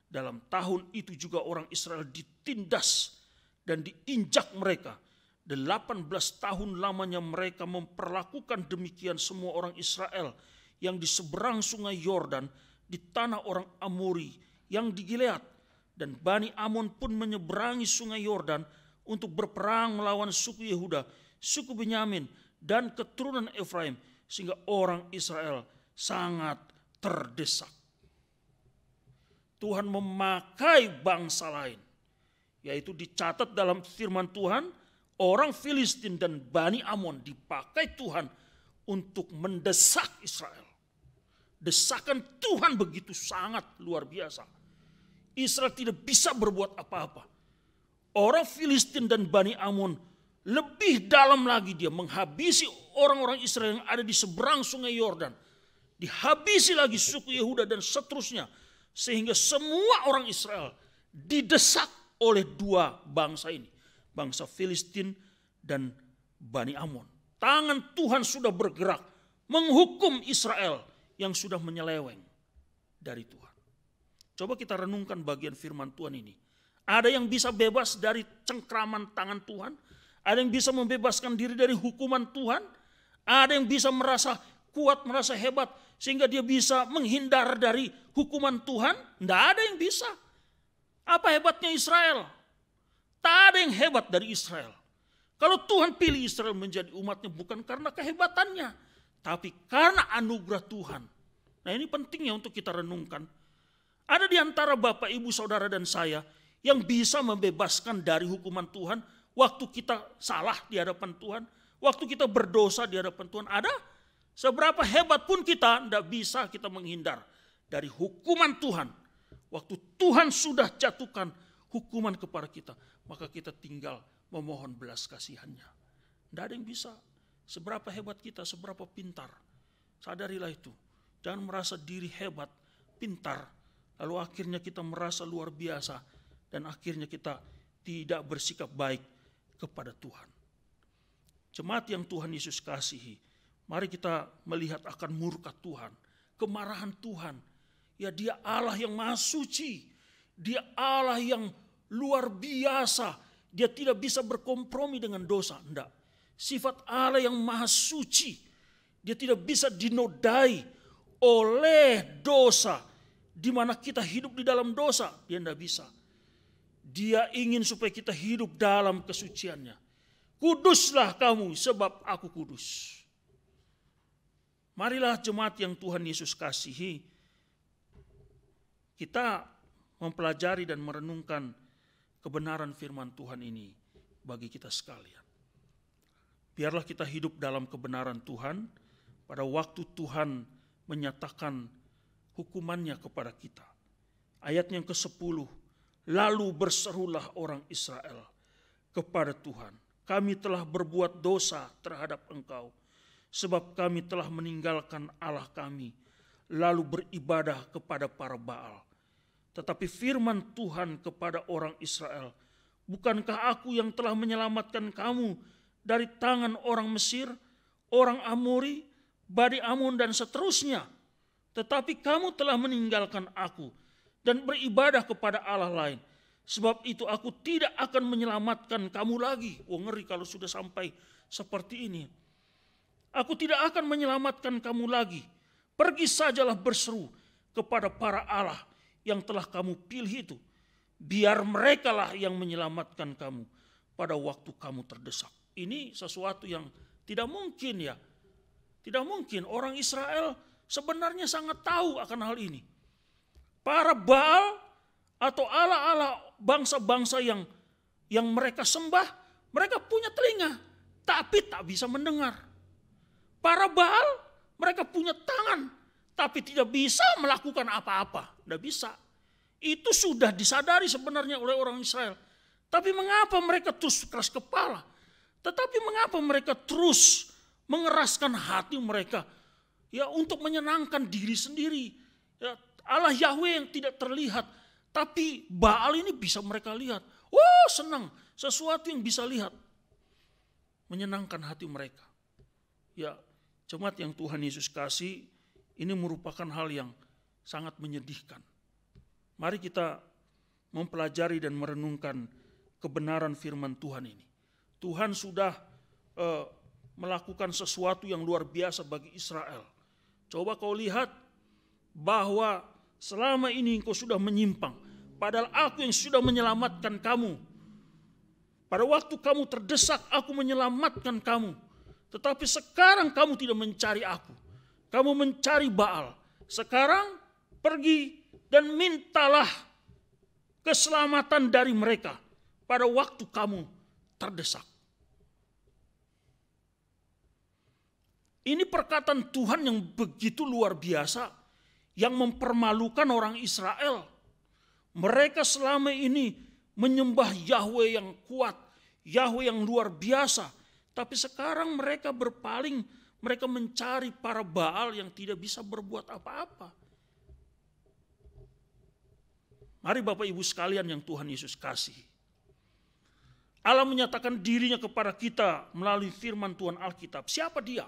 Dalam tahun itu juga orang Israel ditindas dan diinjak mereka. 18 tahun lamanya mereka memperlakukan demikian semua orang Israel yang di seberang sungai Yordan, di tanah orang Amori yang di Gilead. Dan Bani Amon pun menyeberangi sungai Yordan untuk berperang melawan suku Yehuda, suku Benyamin, dan keturunan Efraim. Sehingga orang Israel sangat terdesak. Tuhan memakai bangsa lain. Yaitu dicatat dalam firman Tuhan, orang Filistin dan Bani Amon dipakai Tuhan untuk mendesak Israel. Desakan Tuhan begitu sangat luar biasa. Israel tidak bisa berbuat apa-apa. Orang Filistin dan Bani Amon lebih dalam lagi dia menghabisi orang-orang Israel yang ada di seberang sungai Yordan. Dihabisi lagi suku Yehuda dan seterusnya. Sehingga semua orang Israel didesak oleh dua bangsa ini. Bangsa Filistin dan Bani Amon. Tangan Tuhan sudah bergerak menghukum Israel yang sudah menyeleweng dari Tuhan. Coba kita renungkan bagian firman Tuhan ini. Ada yang bisa bebas dari cengkraman tangan Tuhan. Ada yang bisa membebaskan diri dari hukuman Tuhan. Ada yang bisa merasa kuat, merasa hebat. Sehingga dia bisa menghindar dari hukuman Tuhan. Tidak ada yang bisa. Apa hebatnya Israel? Tak ada yang hebat dari Israel. Kalau Tuhan pilih Israel menjadi umatnya bukan karena kehebatannya. Tapi karena anugerah Tuhan. Nah ini pentingnya untuk kita renungkan. Ada di antara Bapak, Ibu, Saudara, dan saya yang bisa membebaskan dari hukuman Tuhan waktu kita salah di hadapan Tuhan, waktu kita berdosa di hadapan Tuhan. Ada? Seberapa hebat pun kita, tidak bisa kita menghindar dari hukuman Tuhan. Waktu Tuhan sudah jatuhkan hukuman kepada kita, maka kita tinggal memohon belas kasihannya. Tidak ada yang bisa. Seberapa hebat kita, seberapa pintar. Sadarilah itu. Jangan merasa diri hebat, pintar. Lalu akhirnya kita merasa luar biasa. Dan akhirnya kita tidak bersikap baik kepada Tuhan. Jemaat yang Tuhan Yesus kasihi, mari kita melihat akan murka Tuhan, kemarahan Tuhan. Ya, Dia Allah yang maha suci, Dia Allah yang luar biasa. Dia tidak bisa berkompromi dengan dosa, enggak. Sifat Allah yang maha suci, Dia tidak bisa dinodai oleh dosa. Di mana kita hidup di dalam dosa, Dia tidak bisa. Dia ingin supaya kita hidup dalam kesuciannya. Kuduslah kamu sebab aku kudus. Marilah jemaat yang Tuhan Yesus kasihi, kita mempelajari dan merenungkan kebenaran firman Tuhan ini bagi kita sekalian. Biarlah kita hidup dalam kebenaran Tuhan pada waktu Tuhan menyatakan hukumannya kepada kita. Ayat yang ke-10, lalu berserulah orang Israel kepada Tuhan, kami telah berbuat dosa terhadap Engkau, sebab kami telah meninggalkan Allah kami, lalu beribadah kepada para Baal. Tetapi firman Tuhan kepada orang Israel, bukankah aku yang telah menyelamatkan kamu dari tangan orang Mesir, orang Amori, Bani Amun dan seterusnya? Tetapi kamu telah meninggalkan aku dan beribadah kepada Allah lain. Sebab itu aku tidak akan menyelamatkan kamu lagi. Oh, ngeri kalau sudah sampai seperti ini. Aku tidak akan menyelamatkan kamu lagi. Pergi sajalah berseru kepada para Allah yang telah kamu pilih itu. Biar merekalah yang menyelamatkan kamu pada waktu kamu terdesak. Ini sesuatu yang tidak mungkin ya. Tidak mungkin. Orang Israel sebenarnya sangat tahu akan hal ini. Para Baal atau Allah-Allah bangsa-bangsa yang mereka sembah, mereka punya telinga, tapi tak bisa mendengar. Para Baal, mereka punya tangan, tapi tidak bisa melakukan apa-apa. Tidak bisa. Itu sudah disadari sebenarnya oleh orang Israel. Tapi mengapa mereka terus keras kepala? Tetapi mengapa mereka terus mengeraskan hati mereka? Ya, untuk menyenangkan diri sendiri. Ya, Allah Yahweh yang tidak terlihat. Tapi Baal ini bisa mereka lihat. Oh, senang. Sesuatu yang bisa lihat. Menyenangkan hati mereka. Ya, jemaat yang Tuhan Yesus kasih, ini merupakan hal yang sangat menyedihkan. Mari kita mempelajari dan merenungkan kebenaran firman Tuhan ini. Tuhan sudah melakukan sesuatu yang luar biasa bagi Israel. Coba kau lihat bahwa selama ini engkau sudah menyimpang. Padahal aku yang sudah menyelamatkan kamu. Pada waktu kamu terdesak, aku menyelamatkan kamu. Tetapi sekarang kamu tidak mencari aku. Kamu mencari Baal. Sekarang pergi dan mintalah keselamatan dari mereka pada waktu kamu terdesak. Ini perkataan Tuhan yang begitu luar biasa, yang mempermalukan orang Israel. Mereka selama ini menyembah Yahweh yang kuat, Yahweh yang luar biasa. Tapi sekarang mereka berpaling, mereka mencari para Baal yang tidak bisa berbuat apa-apa. Mari Bapak Ibu sekalian yang Tuhan Yesus kasih. Allah menyatakan dirinya kepada kita melalui firman Tuhan Alkitab. Siapa dia?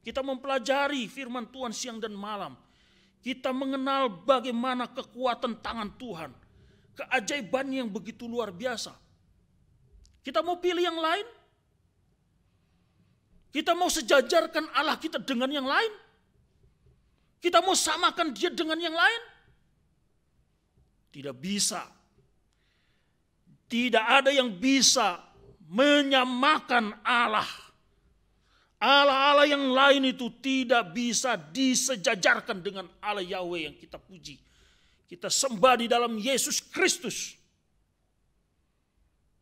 Kita mempelajari firman Tuhan siang dan malam. Kita mengenal bagaimana kekuatan tangan Tuhan. Keajaibannya yang begitu luar biasa. Kita mau pilih yang lain? Kita mau sejajarkan Allah kita dengan yang lain? Kita mau samakan dia dengan yang lain? Tidak bisa. Tidak ada yang bisa menyamakan Allah. Allah-Allah yang lain itu tidak bisa disejajarkan dengan Allah Yahweh yang kita puji. Kita sembah di dalam Yesus Kristus.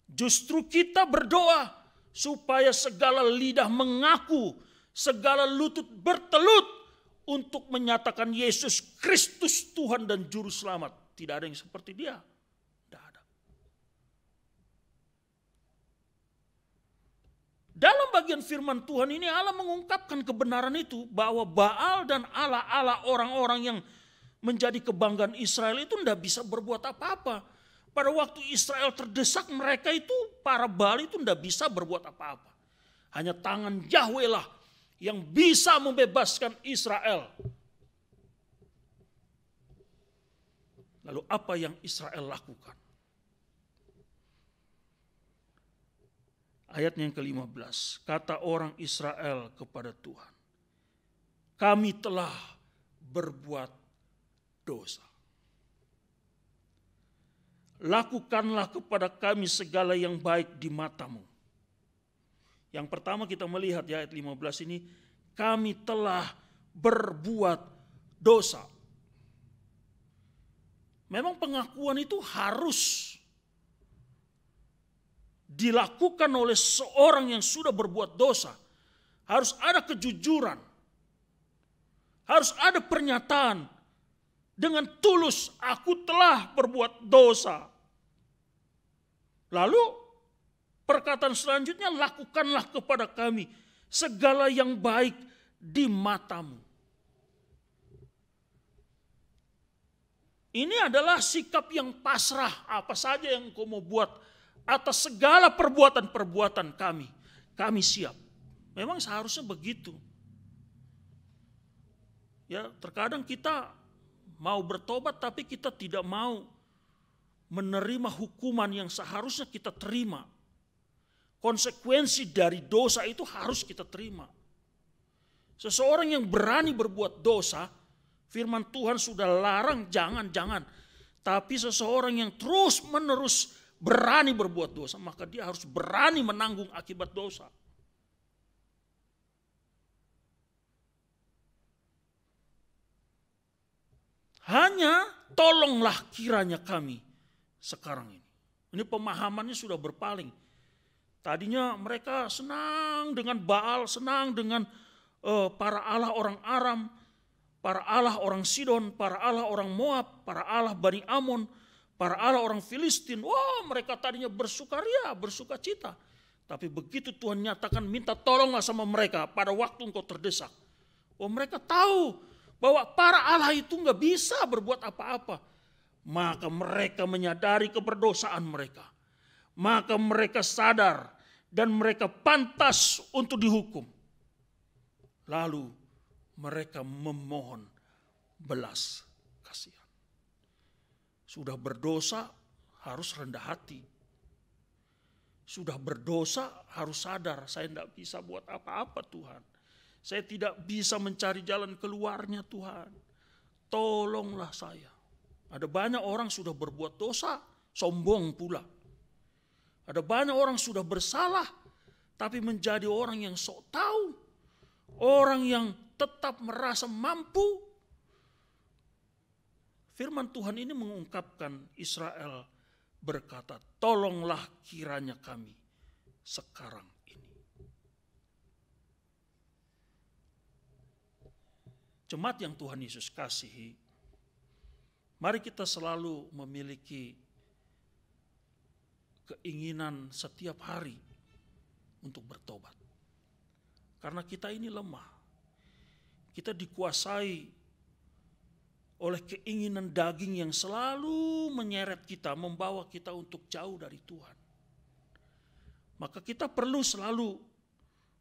Justru kita berdoa supaya segala lidah mengaku, segala lutut bertelut untuk menyatakan Yesus Kristus Tuhan dan Juru Selamat. Tidak ada yang seperti dia. Tidak ada. Dalam bagian firman Tuhan ini Allah mengungkapkan kebenaran itu bahwa Baal dan Allah-Allah orang-orang yang menjadi kebanggaan Israel itu tidak bisa berbuat apa-apa. pada waktu Israel terdesak, mereka itu, para Baal itu tidak bisa berbuat apa-apa. Hanya tangan Yahweh lah yang bisa membebaskan Israel. Lalu apa yang Israel lakukan? Ayat yang ke-15, kata orang Israel kepada Tuhan, kami telah berbuat dosa. Lakukanlah kepada kami segala yang baik di matamu. Yang pertama kita melihat di ayat 15 ini, kami telah berbuat dosa. Memang pengakuan itu harus dilakukan oleh seorang yang sudah berbuat dosa. Harus ada kejujuran. Harus ada pernyataan dengan tulus, aku telah berbuat dosa. Lalu perkataan selanjutnya, lakukanlah kepada kami segala yang baik di matamu. Ini adalah sikap yang pasrah, apa saja yang kau mau buat atas segala perbuatan-perbuatan kami siap. Memang seharusnya begitu. Ya, terkadang kita mau bertobat tapi kita tidak mau menerima hukuman yang seharusnya kita terima. Konsekuensi dari dosa itu harus kita terima. Seseorang yang berani berbuat dosa, firman Tuhan sudah larang jangan. Tapi seseorang yang terus-menerus berani berbuat dosa, maka dia harus berani menanggung akibat dosa. Hanya tolonglah kiranya kami sekarang ini. Ini pemahamannya sudah berpaling. Tadinya mereka senang dengan Baal, senang dengan para allah orang Aram, para allah orang Sidon, para allah orang Moab, para allah Bani Amon, para allah orang Filistin. Wah, mereka tadinya bersukaria, bersukacita. Tapi begitu Tuhan nyatakan minta tolonglah sama mereka pada waktu engkau terdesak. Oh, mereka tahu bahwa para allah itu nggak bisa berbuat apa-apa. Maka mereka menyadari keberdosaan mereka. Maka mereka sadar dan mereka pantas untuk dihukum. Lalu mereka memohon belas kasihan. Sudah berdosa harus rendah hati. Sudah berdosa harus sadar, saya tidak bisa buat apa-apa Tuhan. Saya tidak bisa mencari jalan keluarnya Tuhan. Tolonglah saya. Ada banyak orang sudah berbuat dosa, sombong pula. Ada banyak orang sudah bersalah, tapi menjadi orang yang sok tahu. Orang yang tetap merasa mampu. Firman Tuhan ini mengungkapkan Israel berkata, tolonglah kiranya kami sekarang ini. Jemaat yang Tuhan Yesus kasihi, mari kita selalu memiliki keinginan setiap hari untuk bertobat. Karena kita ini lemah. Kita dikuasai oleh keinginan daging yang selalu menyeret kita, membawa kita untuk jauh dari Tuhan. Maka kita perlu selalu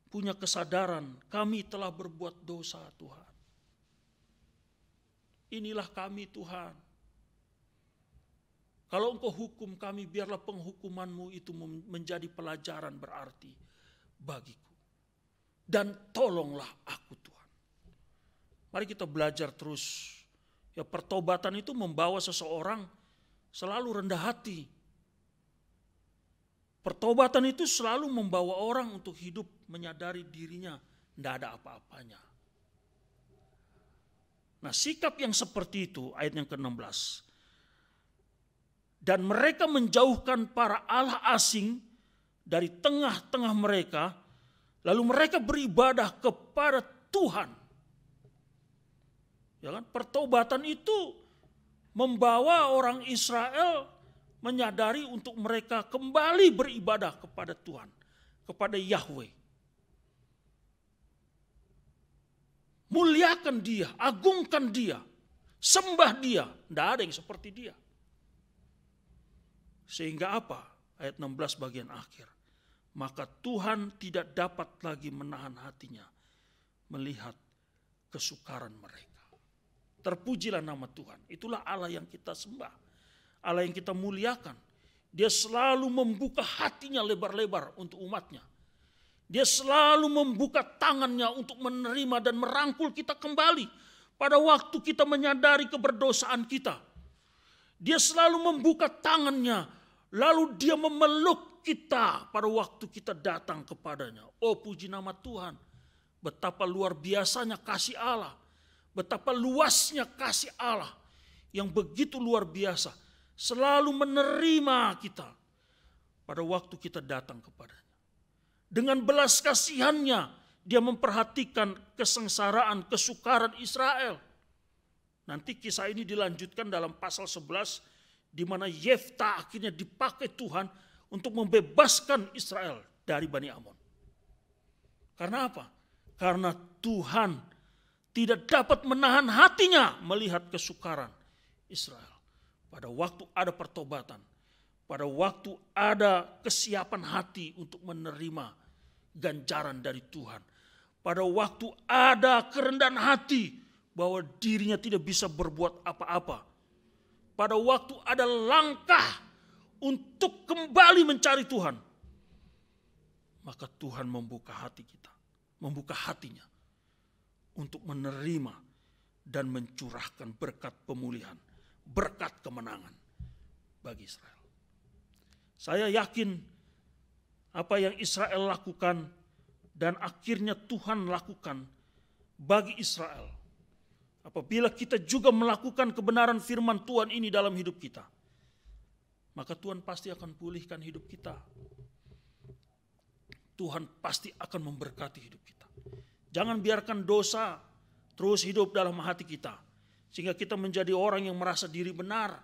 punya kesadaran, kami telah berbuat dosa Tuhan. Inilah kami Tuhan. Kalau engkau hukum kami, biarlah penghukumanmu itu menjadi pelajaran berarti bagiku. Dan tolonglah aku Tuhan. Mari kita belajar terus. Ya, pertobatan itu membawa seseorang selalu rendah hati. Pertobatan itu selalu membawa orang untuk hidup menyadari dirinya tidak ada apa-apanya. Nah, sikap yang seperti itu, ayat yang ke-16. Dan mereka menjauhkan para allah asing dari tengah-tengah mereka, lalu mereka beribadah kepada Tuhan. Ya kan? Pertobatan itu membawa orang Israel menyadari untuk mereka kembali beribadah kepada Tuhan, kepada Yahweh. Muliakan Dia, agungkan Dia, sembah Dia. Tidak ada yang seperti Dia. Sehingga apa? Ayat 16 bagian akhir. Maka Tuhan tidak dapat lagi menahan hatinya melihat kesukaran mereka. Terpujilah nama Tuhan. Itulah Allah yang kita sembah. Allah yang kita muliakan. Dia selalu membuka hatinya lebar-lebar untuk umatnya. Dia selalu membuka tangannya untuk menerima dan merangkul kita kembali pada waktu kita menyadari keberdosaan kita. Dia selalu membuka tangannya, lalu dia memeluk kita pada waktu kita datang kepadanya. Oh, puji nama Tuhan. Betapa luar biasanya kasih Allah. Betapa luasnya kasih Allah yang begitu luar biasa. Selalu menerima kita pada waktu kita datang kepadanya. Dengan belas kasihannya dia memperhatikan kesengsaraan, kesukaran Israel. Nanti kisah ini dilanjutkan dalam pasal 11 di mana Yefta akhirnya dipakai Tuhan untuk membebaskan Israel dari Bani Amon. Karena apa? Karena Tuhan tidak dapat menahan hatinya melihat kesukaran Israel. Pada waktu ada pertobatan, pada waktu ada kesiapan hati untuk menerima ganjaran dari Tuhan. Pada waktu ada kerendahan hati bahwa dirinya tidak bisa berbuat apa-apa. Pada waktu ada langkah untuk kembali mencari Tuhan. Maka Tuhan membuka hati kita, membuka hatinya untuk menerima dan mencurahkan berkat pemulihan, berkat kemenangan bagi Israel. Saya yakin apa yang Israel lakukan dan akhirnya Tuhan lakukan bagi Israel. Apabila kita juga melakukan kebenaran firman Tuhan ini dalam hidup kita, maka Tuhan pasti akan pulihkan hidup kita. Tuhan pasti akan memberkati hidup kita. Jangan biarkan dosa terus hidup dalam hati kita, sehingga kita menjadi orang yang merasa diri benar.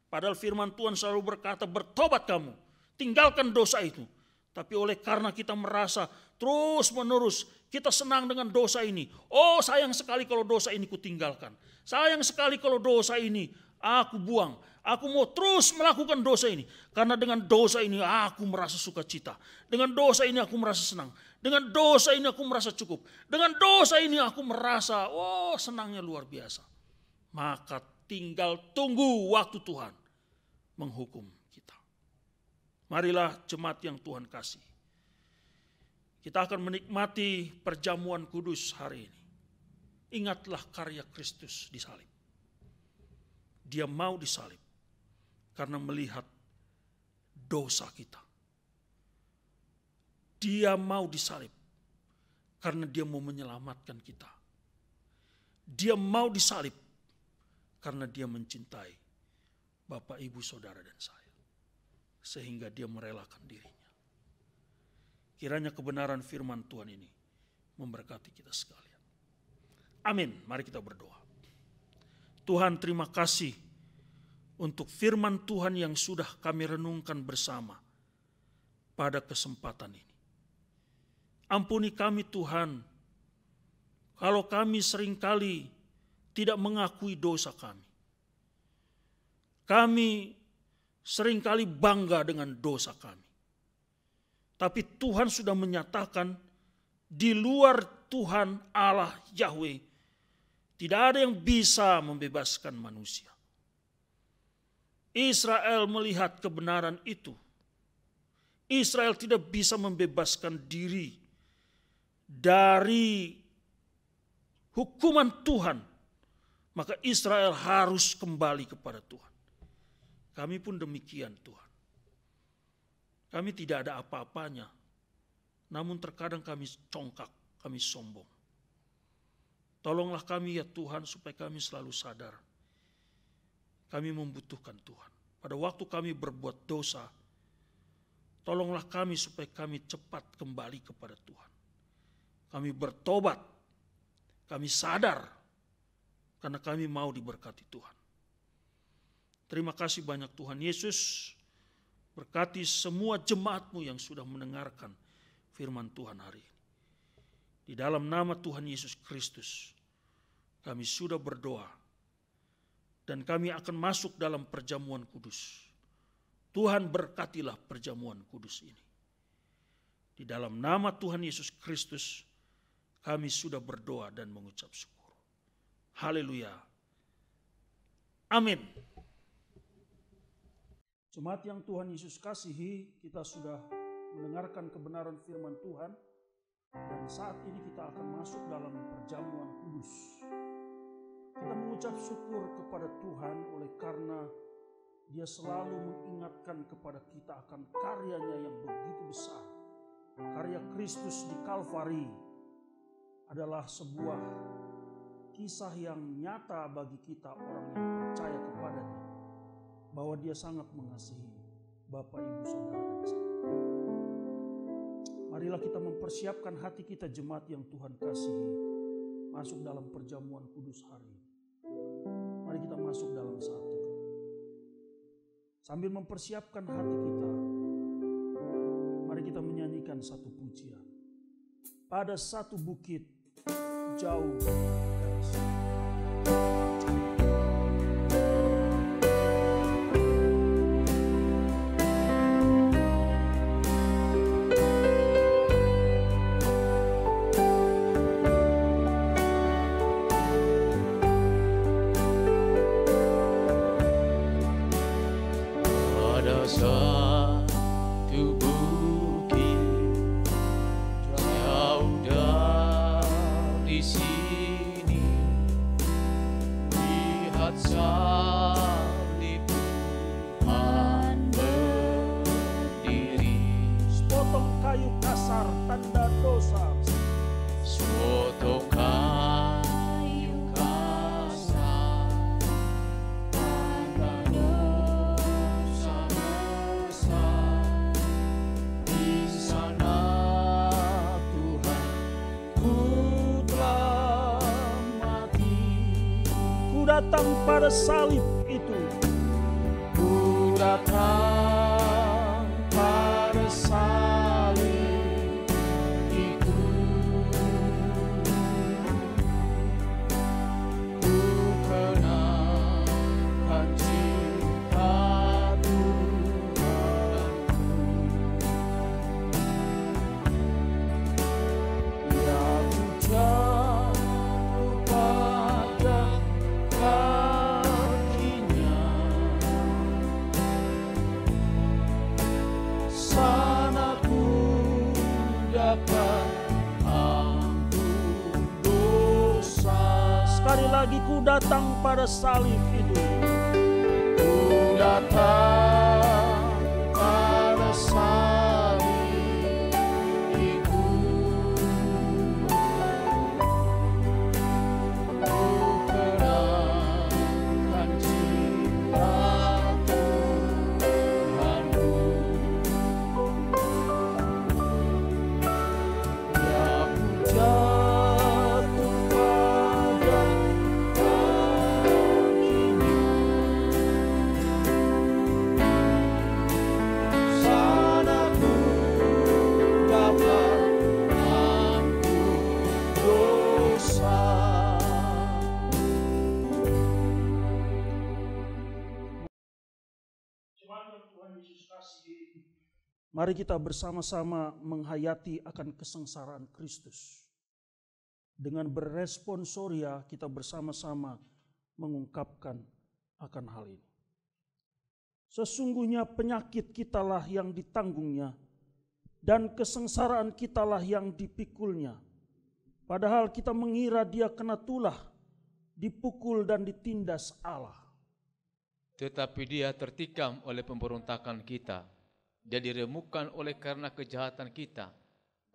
Padahal firman Tuhan selalu berkata, bertobat kamu, tinggalkan dosa itu. Tapi oleh karena kita merasa terus menerus kita senang dengan dosa ini. Oh, sayang sekali kalau dosa ini kutinggalkan. Sayang sekali kalau dosa ini aku buang. Aku mau terus melakukan dosa ini. Karena dengan dosa ini aku merasa sukacita. Dengan dosa ini aku merasa senang. Dengan dosa ini aku merasa cukup. Dengan dosa ini aku merasa senangnya luar biasa. Maka tinggal tunggu waktu Tuhan menghukum kita. Marilah jemaat yang Tuhan kasih. Kita akan menikmati perjamuan kudus hari ini. Ingatlah karya Kristus di salib. Dia mau disalib karena melihat dosa kita. Dia mau disalib karena dia mau menyelamatkan kita. Dia mau disalib karena dia mencintai Bapak, Ibu, Saudara, dan saya. Sehingga dia merelakan dirinya. Kiranya kebenaran firman Tuhan ini memberkati kita sekalian. Amin. Mari kita berdoa. Tuhan, terima kasih untuk firman Tuhan yang sudah kami renungkan bersama pada kesempatan ini. Ampuni kami Tuhan, kalau kami seringkali tidak mengakui dosa kami. Kami seringkali bangga dengan dosa kami. Tapi Tuhan sudah menyatakan di luar Tuhan Allah Yahweh tidak ada yang bisa membebaskan manusia. Israel melihat kebenaran itu. Israel tidak bisa membebaskan diri dari hukuman Tuhan. Maka Israel harus kembali kepada Tuhan. Kami pun demikian Tuhan. Kami tidak ada apa-apanya. Namun terkadang kami congkak, kami sombong. Tolonglah kami ya Tuhan supaya kami selalu sadar. Kami membutuhkan Tuhan. Pada waktu kami berbuat dosa, tolonglah kami supaya kami cepat kembali kepada Tuhan. Kami bertobat, kami sadar, karena kami mau diberkati Tuhan. Terima kasih banyak Tuhan Yesus. Berkati semua jemaat-Mu yang sudah mendengarkan firman Tuhan hari ini. Di dalam nama Tuhan Yesus Kristus, kami sudah berdoa. Dan kami akan masuk dalam perjamuan kudus. Tuhan berkatilah perjamuan kudus ini. Di dalam nama Tuhan Yesus Kristus kami sudah berdoa dan mengucap syukur. Haleluya. Amin. Jemaat yang Tuhan Yesus kasihi, kita sudah mendengarkan kebenaran firman Tuhan. Dan saat ini kita akan masuk dalam perjamuan kudus. Kita mengucap syukur kepada Tuhan oleh karena Dia selalu mengingatkan kepada kita akan karyanya yang begitu besar. Karya Kristus di Kalvari adalah sebuah kisah yang nyata bagi kita orang yang percaya kepadanya. Bahwa Dia sangat mengasihi Bapak, Ibu, Saudara, dan saya. Marilah kita mempersiapkan hati kita jemaat yang Tuhan kasihi. Masuk dalam perjamuan kudus hari ini. Mari kita masuk dalam saat teduh. Sambil mempersiapkan hati kita, mari kita menyanyikan satu pujian. Pada satu bukit jauh dari sini. Datang pada salib itu, ku datang pada salib itu, ku kenangkan cinta Tuhanku, yang jatuh pada kakinya, sana ku dapat ampun dosa. Sekali lagi, ku datang pada salib itu, ku datang pada salib itu, mari kita bersama-sama menghayati akan kesengsaraan Kristus. Dengan beresponsoria kita bersama-sama mengungkapkan akan hal ini. Sesungguhnya penyakit kitalah yang ditanggungnya dan kesengsaraan kitalah yang dipikulnya. Padahal kita mengira dia kena tulah, dipukul dan ditindas Allah. Tetapi dia tertikam oleh pemberontakan kita. Dia diremukkan oleh karena kejahatan kita.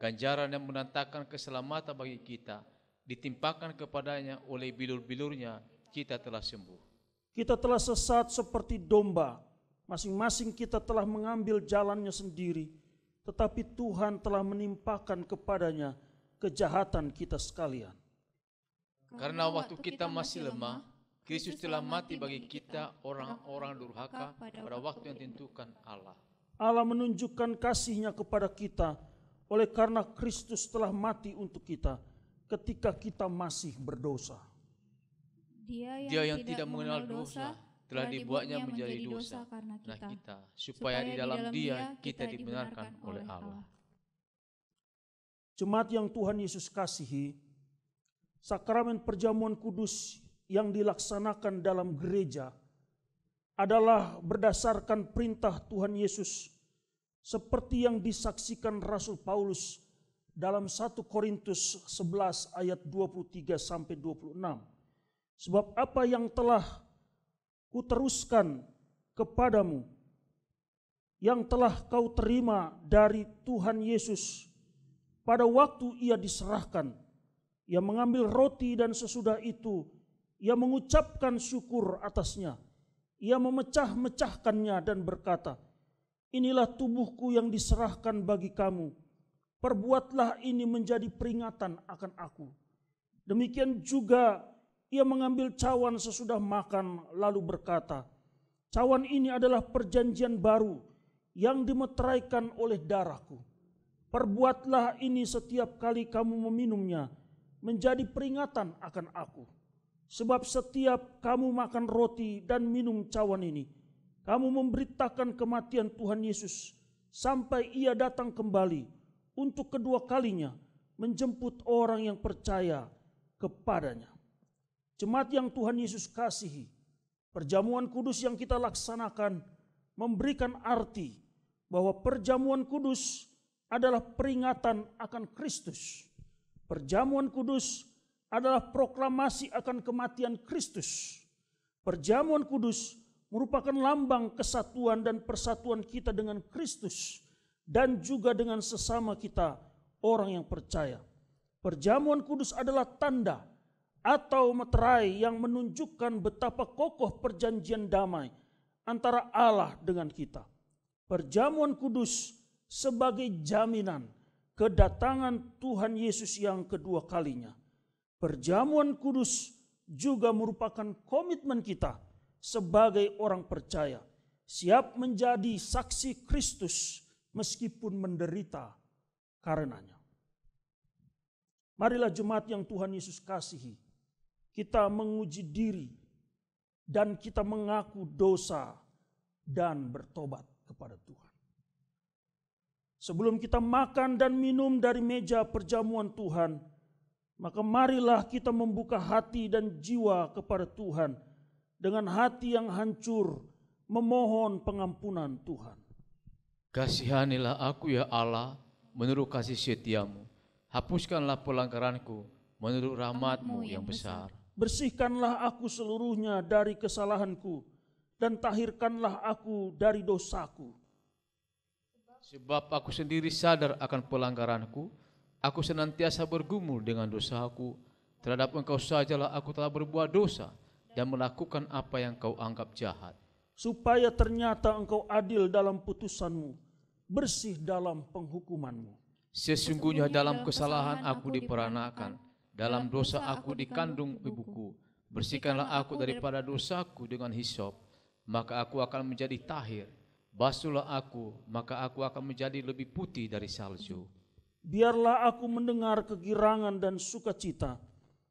Ganjaran yang mendatangkan keselamatan bagi kita ditimpakan kepadanya, oleh bilur-bilurnya kita telah sembuh. Kita telah sesat seperti domba, masing-masing kita telah mengambil jalannya sendiri, tetapi Tuhan telah menimpakan kepadanya kejahatan kita sekalian. Karena waktu kita masih lemah, Kristus telah mati bagi kita orang-orang durhaka pada waktu yang ditentukan Allah. Allah menunjukkan kasih-Nya kepada kita oleh karena Kristus telah mati untuk kita ketika kita masih berdosa. Dia yang tidak mengenal dosa telah dibuatnya menjadi dosa karena kita, supaya di dalam Dia kita dibenarkan oleh Allah. Jemaat yang Tuhan Yesus kasihi, sakramen perjamuan kudus yang dilaksanakan dalam gereja adalah berdasarkan perintah Tuhan Yesus seperti yang disaksikan Rasul Paulus dalam 1 Korintus 11 ayat 23 sampai 26. Sebab apa yang telah kuteruskan kepadamu, yang telah kau terima dari Tuhan Yesus pada waktu ia diserahkan, ia mengambil roti dan sesudah itu ia mengucapkan syukur atasnya. Ia memecah-mecahkannya dan berkata, inilah tubuhku yang diserahkan bagi kamu. Perbuatlah ini menjadi peringatan akan aku. Demikian juga ia mengambil cawan sesudah makan lalu berkata, cawan ini adalah perjanjian baru yang dimeteraikan oleh darahku. Perbuatlah ini setiap kali kamu meminumnya menjadi peringatan akan aku. Sebab setiap kamu makan roti dan minum cawan ini, kamu memberitakan kematian Tuhan Yesus sampai ia datang kembali untuk kedua kalinya menjemput orang yang percaya kepadanya. Jemaat yang Tuhan Yesus kasihi, perjamuan kudus yang kita laksanakan memberikan arti bahwa perjamuan kudus adalah peringatan akan Kristus. Perjamuan kudus adalah proklamasi akan kematian Kristus. Perjamuan kudus merupakan lambang kesatuan dan persatuan kita dengan Kristus dan juga dengan sesama kita orang yang percaya. Perjamuan kudus adalah tanda atau meterai yang menunjukkan betapa kokoh perjanjian damai antara Allah dengan kita. Perjamuan kudus sebagai jaminan kedatangan Tuhan Yesus yang kedua kalinya. Perjamuan kudus juga merupakan komitmen kita sebagai orang percaya, siap menjadi saksi Kristus meskipun menderita karenanya. Marilah jemaat yang Tuhan Yesus kasihi, kita menguji diri dan kita mengaku dosa dan bertobat kepada Tuhan. Sebelum kita makan dan minum dari meja perjamuan Tuhan, maka marilah kita membuka hati dan jiwa kepada Tuhan dengan hati yang hancur, memohon pengampunan Tuhan. Kasihanilah aku ya Allah, menurut kasih setiamu. Hapuskanlah pelanggaranku, menurut rahmat-Mu yang besar. Bersihkanlah aku seluruhnya dari kesalahanku, dan tahirkanlah aku dari dosaku. Sebab aku sendiri sadar akan pelanggaranku, aku senantiasa bergumul dengan dosaku. Terhadap Engkau sajalah aku telah berbuat dosa dan melakukan apa yang Kau anggap jahat. Supaya ternyata Engkau adil dalam putusan-Mu, bersih dalam penghukuman-Mu. Sesungguhnya dalam kesalahan aku diperanakan, dalam dosa aku dikandung ibuku. Bersihkanlah aku daripada dosaku dengan hisop, maka aku akan menjadi tahir. Basuhlah aku, maka aku akan menjadi lebih putih dari salju. Biarlah aku mendengar kegirangan dan sukacita.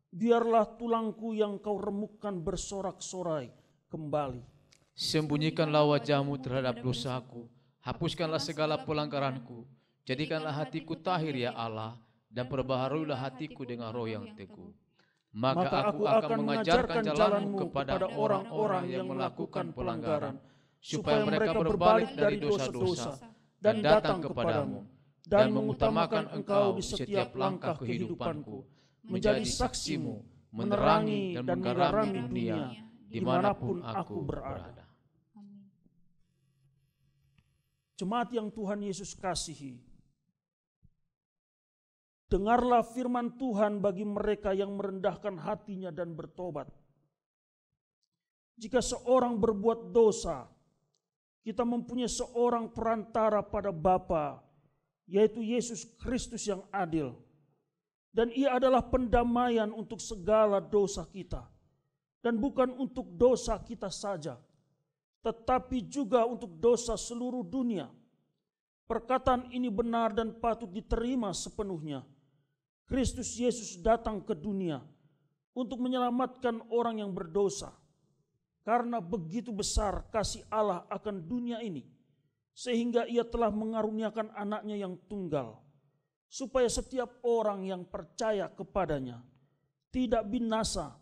Biarlah tulangku yang Kau remukkan bersorak-sorai kembali. Sembunyikanlah wajah-Mu terhadap dosaku. Hapuskanlah segala pelanggaranku. Jadikanlah hatiku tahir ya Allah, dan perbaharuilah hatiku dengan roh yang teguh. Maka aku akan mengajarkan jalan-Mu kepada orang-orang yang melakukan pelanggaran, supaya mereka berbalik dari dosa-dosa dan datang kepadamu, dan mengutamakan Engkau di setiap langkah kehidupanku, menjadi saksi-Mu, menerangi dan menggarami dunia dimanapun aku berada. Jemaat yang Tuhan Yesus kasihi, dengarlah firman Tuhan bagi mereka yang merendahkan hatinya dan bertobat. Jika seorang berbuat dosa, kita mempunyai seorang perantara pada Bapa, yaitu Yesus Kristus yang adil. Dan Ia adalah pendamaian untuk segala dosa kita. Dan bukan untuk dosa kita saja, tetapi juga untuk dosa seluruh dunia. Perkataan ini benar dan patut diterima sepenuhnya. Kristus Yesus datang ke dunia untuk menyelamatkan orang yang berdosa. Karena begitu besar kasih Allah akan dunia ini, sehingga Ia telah mengaruniakan anaknya yang tunggal, supaya setiap orang yang percaya kepadanya tidak binasa,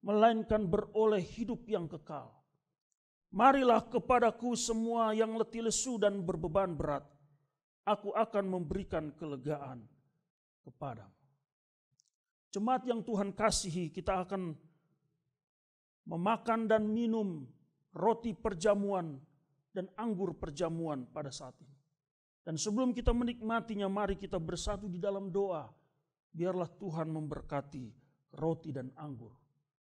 melainkan beroleh hidup yang kekal. Marilah kepadaku semua yang letih lesu dan berbeban berat, aku akan memberikan kelegaan kepadamu. Jemaat yang Tuhan kasihi, kita akan memakan dan minum roti perjamuan dan anggur perjamuan pada saat ini. Dan sebelum kita menikmatinya, mari kita bersatu di dalam doa. Biarlah Tuhan memberkati roti dan anggur.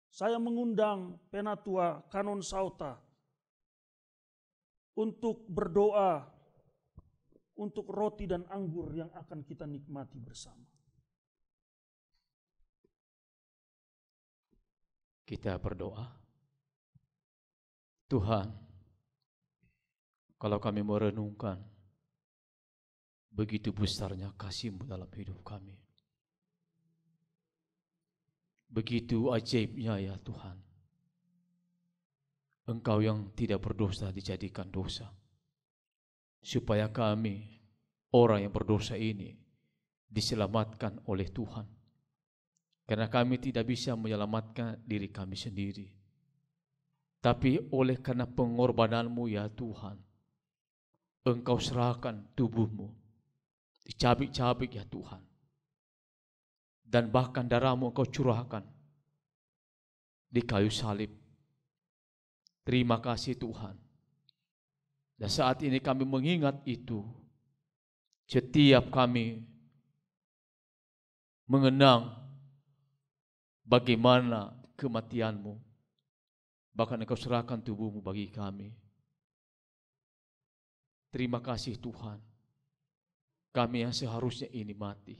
Saya mengundang Penatua Kanon Sauta untuk berdoa untuk roti dan anggur yang akan kita nikmati bersama. Kita berdoa. Tuhan, kalau kami merenungkan begitu besarnya kasih-Mu dalam hidup kami, begitu ajaibnya ya Tuhan, Engkau yang tidak berdosa dijadikan dosa, supaya kami, orang yang berdosa ini, diselamatkan oleh Tuhan. Karena kami tidak bisa menyelamatkan diri kami sendiri. Tapi oleh karena pengorbanan-Mu ya Tuhan, Engkau serahkan tubuh-Mu, dicabik-cabik ya Tuhan. Dan bahkan darah-Mu Engkau curahkan di kayu salib. Terima kasih Tuhan. Dan saat ini kami mengingat itu, setiap kami mengenang bagaimana kematian-Mu, bahkan Engkau serahkan tubuh-Mu bagi kami. Terima kasih Tuhan. Kami yang seharusnya ini mati,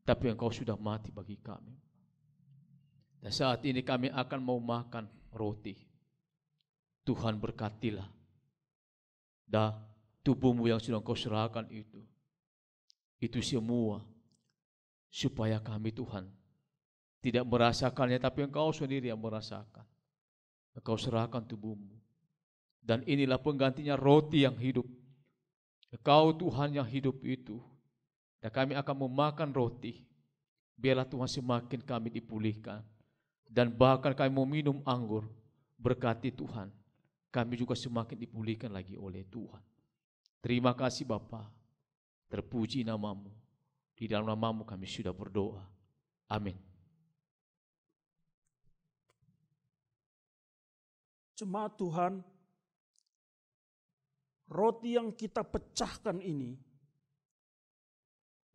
tapi Engkau sudah mati bagi kami. Dan saat ini kami akan mau makan roti. Tuhan berkatilah. Dan tubuh-Mu yang sudah Engkau serahkan itu semua supaya kami Tuhan tidak merasakannya, tapi Engkau sendiri yang merasakan. Engkau serahkan tubuh-Mu. Dan inilah penggantinya roti yang hidup. Engkau Tuhan yang hidup itu. Dan kami akan memakan roti. Biarlah Tuhan semakin kami dipulihkan. Dan bahkan kami mau minum anggur. Berkati Tuhan. Kami juga semakin dipulihkan lagi oleh Tuhan. Terima kasih Bapa. Terpuji nama-Mu. Di dalam nama-Mu kami sudah berdoa. Amin. Jemaat Tuhan, roti yang kita pecahkan ini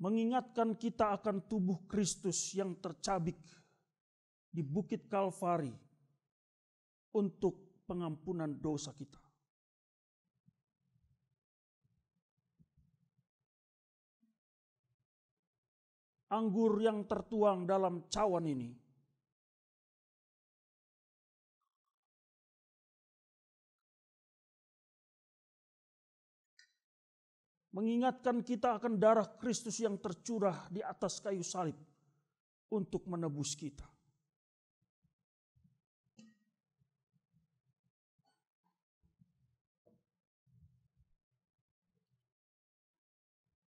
mengingatkan kita akan tubuh Kristus yang tercabik di Bukit Kalvari untuk pengampunan dosa kita. Anggur yang tertuang dalam cawan ini mengingatkan kita akan darah Kristus yang tercurah di atas kayu salib untuk menebus kita.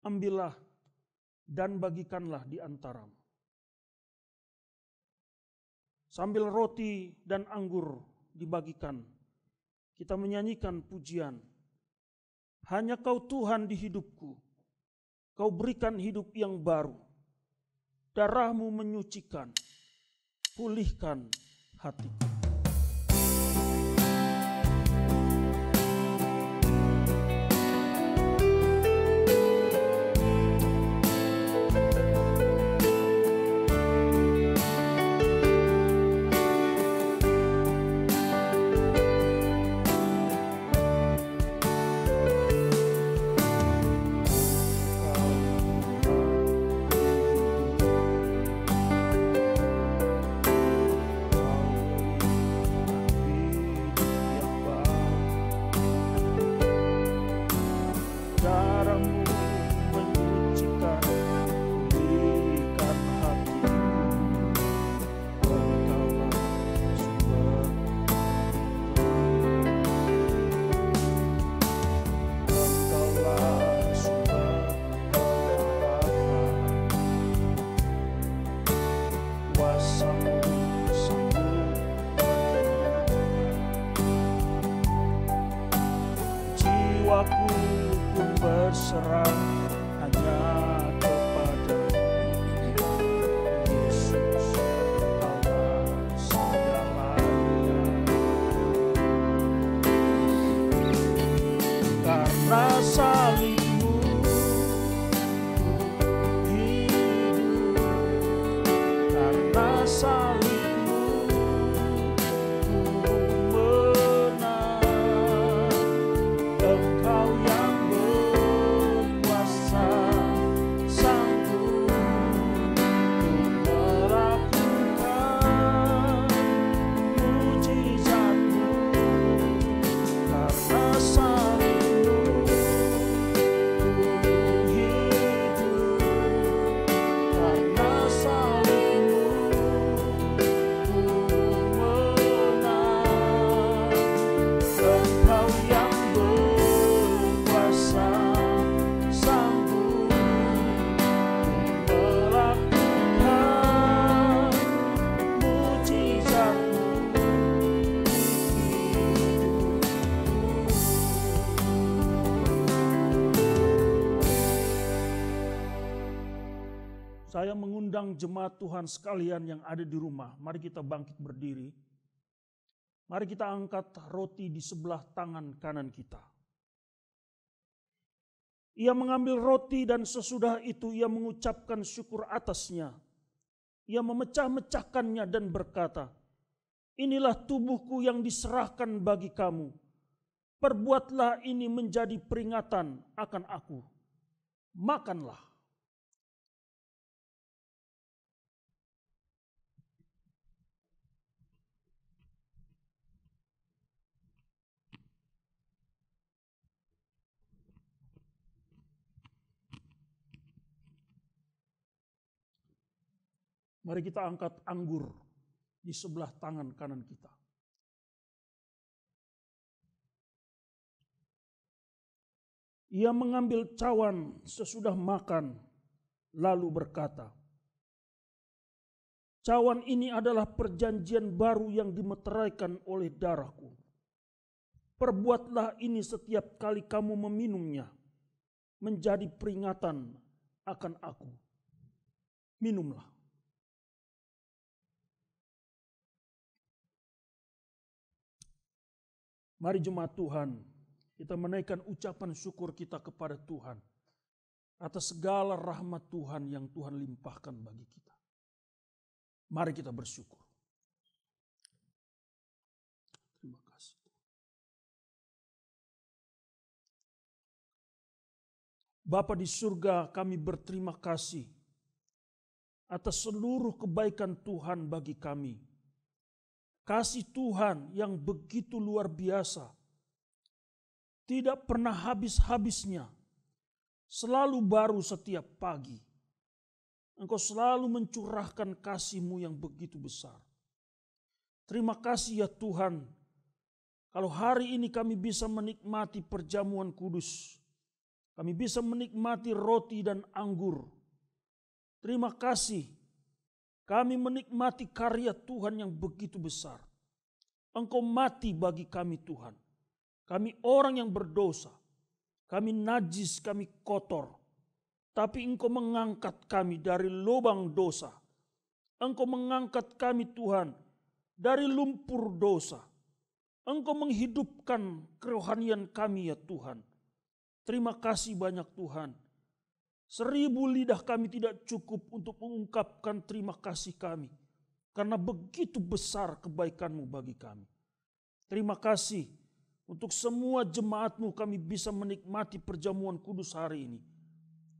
Ambillah dan bagikanlah di antaramu. Sambil roti dan anggur dibagikan, kita menyanyikan pujian. Hanya Kau Tuhan di hidupku, Kau berikan hidup yang baru. Darah-Mu menyucikan, pulihkan hatiku. Saya mengundang jemaat Tuhan sekalian yang ada di rumah. Mari kita bangkit berdiri. Mari kita angkat roti di sebelah tangan kanan kita. Ia mengambil roti dan sesudah itu ia mengucapkan syukur atasnya. Ia memecah-mecahkannya dan berkata, "Inilah tubuhku yang diserahkan bagi kamu. Perbuatlah ini menjadi peringatan akan aku. Makanlah." Mari kita angkat anggur di sebelah tangan kanan kita. Ia mengambil cawan sesudah makan, lalu berkata, "Cawan ini adalah perjanjian baru yang dimeteraikan oleh darahku. Perbuatlah ini setiap kali kamu meminumnya, menjadi peringatan akan aku." Minumlah. Mari jemaat Tuhan, kita menaikkan ucapan syukur kita kepada Tuhan atas segala rahmat Tuhan yang Tuhan limpahkan bagi kita. Mari kita bersyukur. Terima kasih. Bapa di surga, kami berterima kasih atas seluruh kebaikan Tuhan bagi kami. Kasih Tuhan yang begitu luar biasa, tidak pernah habis-habisnya, selalu baru setiap pagi. Engkau selalu mencurahkan kasih-Mu yang begitu besar. Terima kasih ya Tuhan, kalau hari ini kami bisa menikmati perjamuan kudus, kami bisa menikmati roti dan anggur. Terima kasih, kami menikmati karya Tuhan yang begitu besar. Engkau mati bagi kami Tuhan. Kami orang yang berdosa. Kami najis, kami kotor. Tapi Engkau mengangkat kami dari lubang dosa. Engkau mengangkat kami Tuhan dari lumpur dosa. Engkau menghidupkan kerohanian kami ya Tuhan. Terima kasih banyak Tuhan. 1000 lidah kami tidak cukup untuk mengungkapkan terima kasih kami. Karena begitu besar kebaikan-Mu bagi kami. Terima kasih untuk semua jemaat-Mu kami bisa menikmati perjamuan kudus hari ini.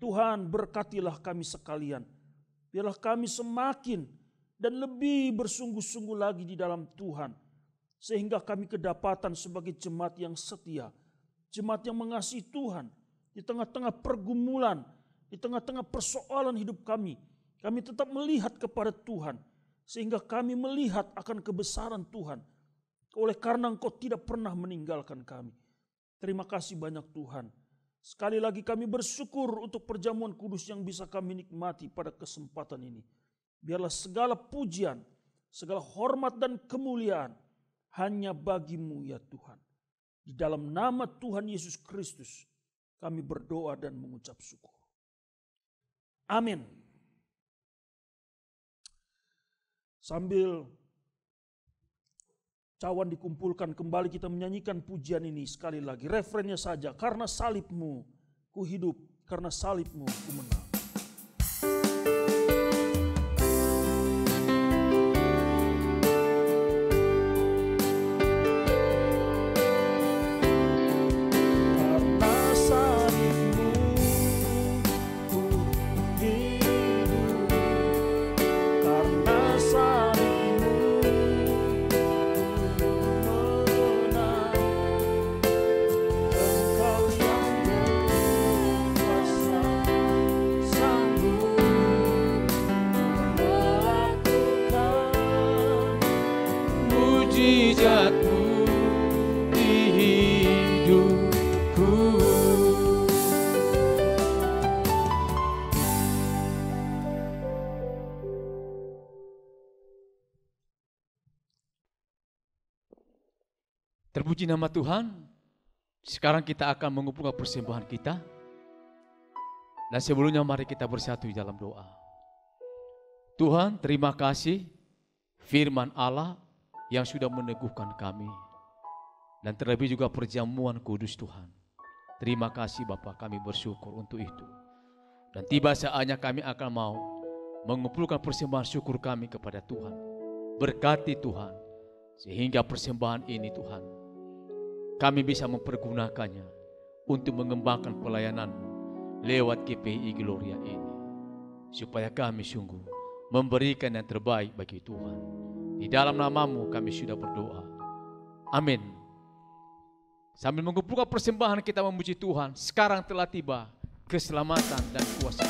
Tuhan berkatilah kami sekalian. Biarlah kami semakin dan lebih bersungguh-sungguh lagi di dalam Tuhan. Sehingga kami kedapatan sebagai jemaat yang setia. Jemaat yang mengasihi Tuhan. Di tengah-tengah pergumulan, di tengah-tengah persoalan hidup kami tetap melihat kepada Tuhan. Sehingga kami melihat akan kebesaran Tuhan. Oleh karena Engkau tidak pernah meninggalkan kami. Terima kasih banyak Tuhan. Sekali lagi kami bersyukur untuk perjamuan kudus yang bisa kami nikmati pada kesempatan ini. Biarlah segala pujian, segala hormat dan kemuliaan hanya bagi-Mu ya Tuhan. Di dalam nama Tuhan Yesus Kristus kami berdoa dan mengucap syukur. Amin. Sambil cawan dikumpulkan, kembali kita menyanyikan pujian ini sekali lagi. Refrennya saja, karena salib-Mu ku hidup, karena salib-Mu ku menang. Terpuji nama Tuhan. Sekarang kita akan mengumpulkan persembahan kita. Dan sebelumnya mari kita bersatu di dalam doa. Tuhan, terima kasih firman Allah yang sudah meneguhkan kami. Dan terlebih juga perjamuan kudus Tuhan. Terima kasih Bapa, kami bersyukur untuk itu. Dan tiba saatnya kami akan mau mengumpulkan persembahan syukur kami kepada Tuhan. Berkati Tuhan, sehingga persembahan ini Tuhan, kami bisa mempergunakannya untuk mengembangkan pelayanan-Mu lewat GPI Gloria ini. Supaya kami sungguh memberikan yang terbaik bagi Tuhan. Di dalam nama-Mu kami sudah berdoa. Amin. Sambil mengumpulkan persembahan kita memuji Tuhan, sekarang telah tiba keselamatan dan kuasa.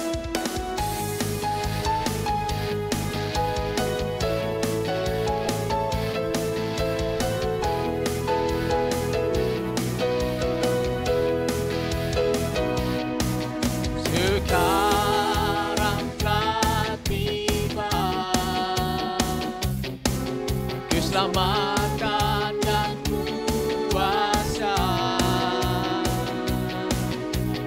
Sekarang telah tiba keselamatan dan kuasa,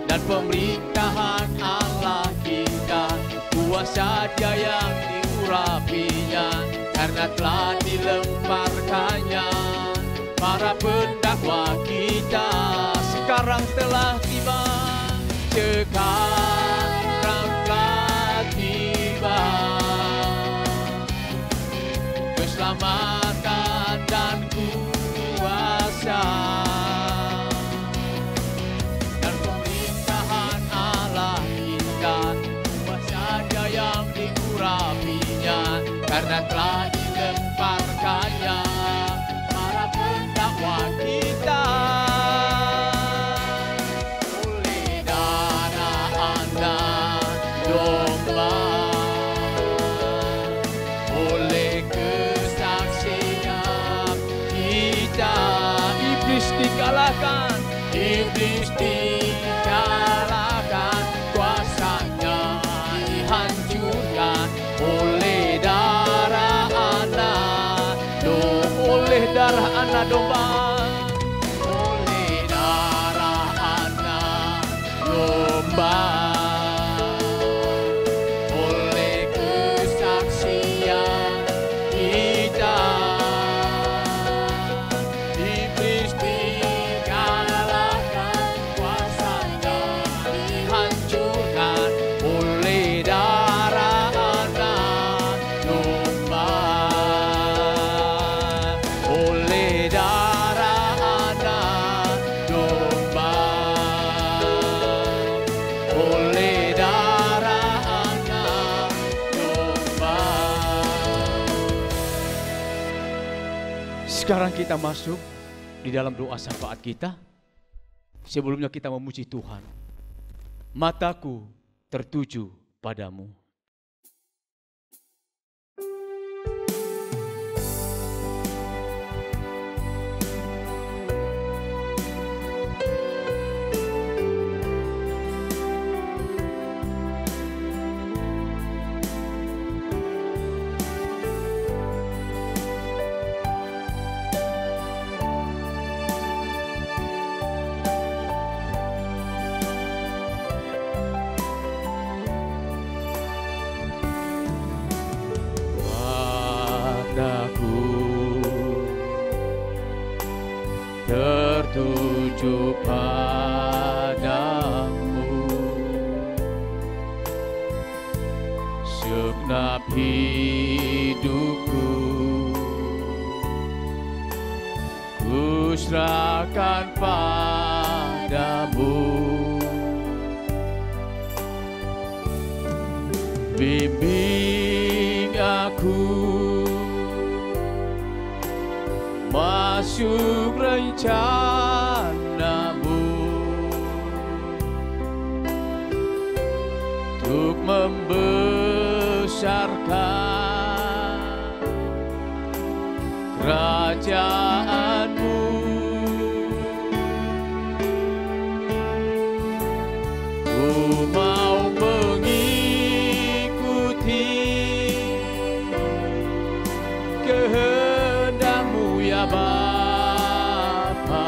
dan pemerintahan Allah kita, kuasa Dia yang diurapinya, karena telah dilemparkannya para pendakwa kita. Sekarang telah tiba, sekarang telah tiba keselamatan dan kuasa, dan pemerintahan Allah kita, kuasa Dia yang diurapinya, karena telah dilemparkannya para pendakwa kita. Oleh darah anak domba, oleh kesaksian kita, iblis dikalahkan, iblis dikalahkan, kuasanya dihancurkan oleh darah anak domba, oleh darah anak domba, oleh darah anak domba, oleh kesaksian kita, iblis dikalahkan, kuasanya dihancurkan oleh darah anak domba, oleh darah anak domba, oleh darah anak domba. Sekarang kita masuk di dalam doa syafaat kita. Sebelumnya kita memuji Tuhan. Mataku tertuju padamu. Mataku tertuju padamu, segenap hidupku ku serahkan padamu. Bimbing aku masuk rencana-Mu untuk membesarkan kerajaan-Mu. Ku mau mengikuti kehendak-Mu ya Bapa.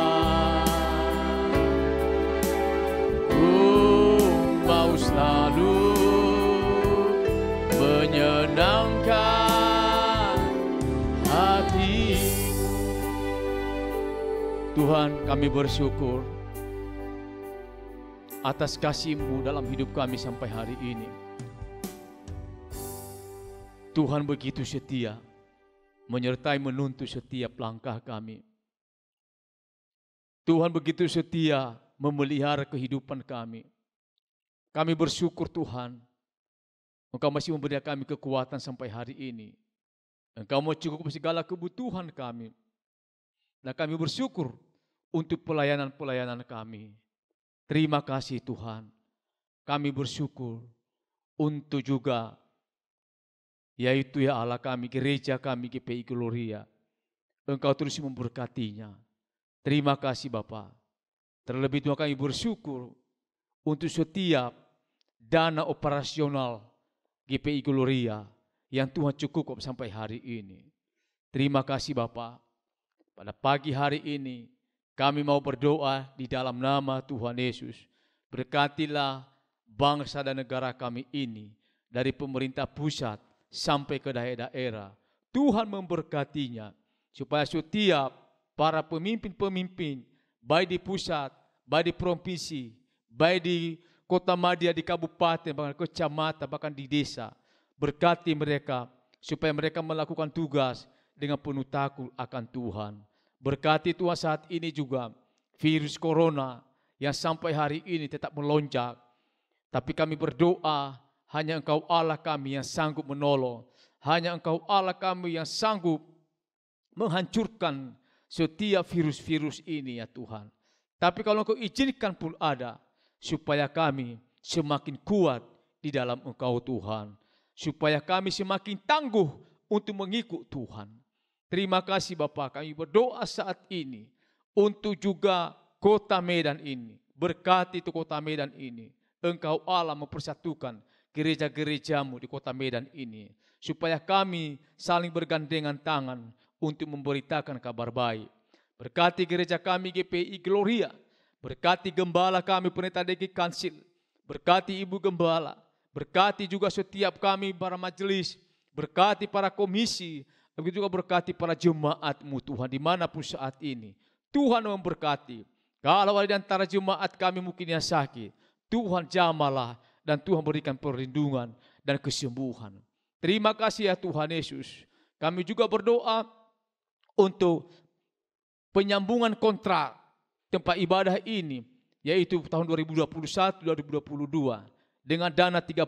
Ku mau selalu menyenangkan Tuhan, kami bersyukur atas kasih-Mu dalam hidup kami sampai hari ini. Tuhan begitu setia, menyertai menuntun setiap langkah kami. Tuhan begitu setia memelihara kehidupan kami. Kami bersyukur Tuhan, Engkau masih memberikan kami kekuatan sampai hari ini. Engkau mencukupi segala kebutuhan kami. Dan kami bersyukur untuk pelayanan-pelayanan kami. Terima kasih Tuhan. Kami bersyukur untuk juga, yaitu ya Allah kami, gereja kami GPI Gloria. Engkau terus memberkatinya. Terima kasih Bapa. Terlebih Tuhan kami bersyukur untuk setiap dana operasional GPI Gloria yang Tuhan cukup sampai hari ini. Terima kasih Bapa. Pada pagi hari ini kami mau berdoa di dalam nama Tuhan Yesus. Berkatilah bangsa dan negara kami ini dari pemerintah pusat sampai ke daerah-daerah. Tuhan memberkatinya supaya setiap para pemimpin-pemimpin baik di pusat, baik di provinsi, baik di kota madya, di kabupaten, bahkan kecamatan, bahkan di desa. Berkati mereka supaya mereka melakukan tugas dengan penuh takut akan Tuhan. Berkati Tuhan saat ini juga virus corona yang sampai hari ini tetap melonjak. Tapi kami berdoa, hanya Engkau Allah kami yang sanggup menolong. Hanya Engkau Allah kami yang sanggup menghancurkan setiap virus-virus ini ya Tuhan. Tapi kalau Engkau izinkan pun ada, supaya kami semakin kuat di dalam Engkau Tuhan. Supaya kami semakin tangguh untuk mengikut Tuhan. Terima kasih Bapa, kami berdoa saat ini untuk juga kota Medan ini. Berkati itu kota Medan ini. Engkau Allah mempersatukan gereja-gerejamu di kota Medan ini. Supaya kami saling bergandengan tangan untuk memberitakan kabar baik. Berkati gereja kami GPI Gloria. Berkati gembala kami pendeta DG Kansil. Berkati ibu gembala. Berkati juga setiap kami para majelis. Berkati para komisi. Begitu juga berkati para jemaat-Mu Tuhan dimanapun saat ini. Tuhan memberkati. Kalau ada di antara jemaat kami mungkin yang sakit, Tuhan jamalah dan Tuhan berikan perlindungan dan kesembuhan. Terima kasih ya Tuhan Yesus. Kami juga berdoa untuk penyambungan kontrak tempat ibadah ini, yaitu tahun 2021-2022 dengan dana 35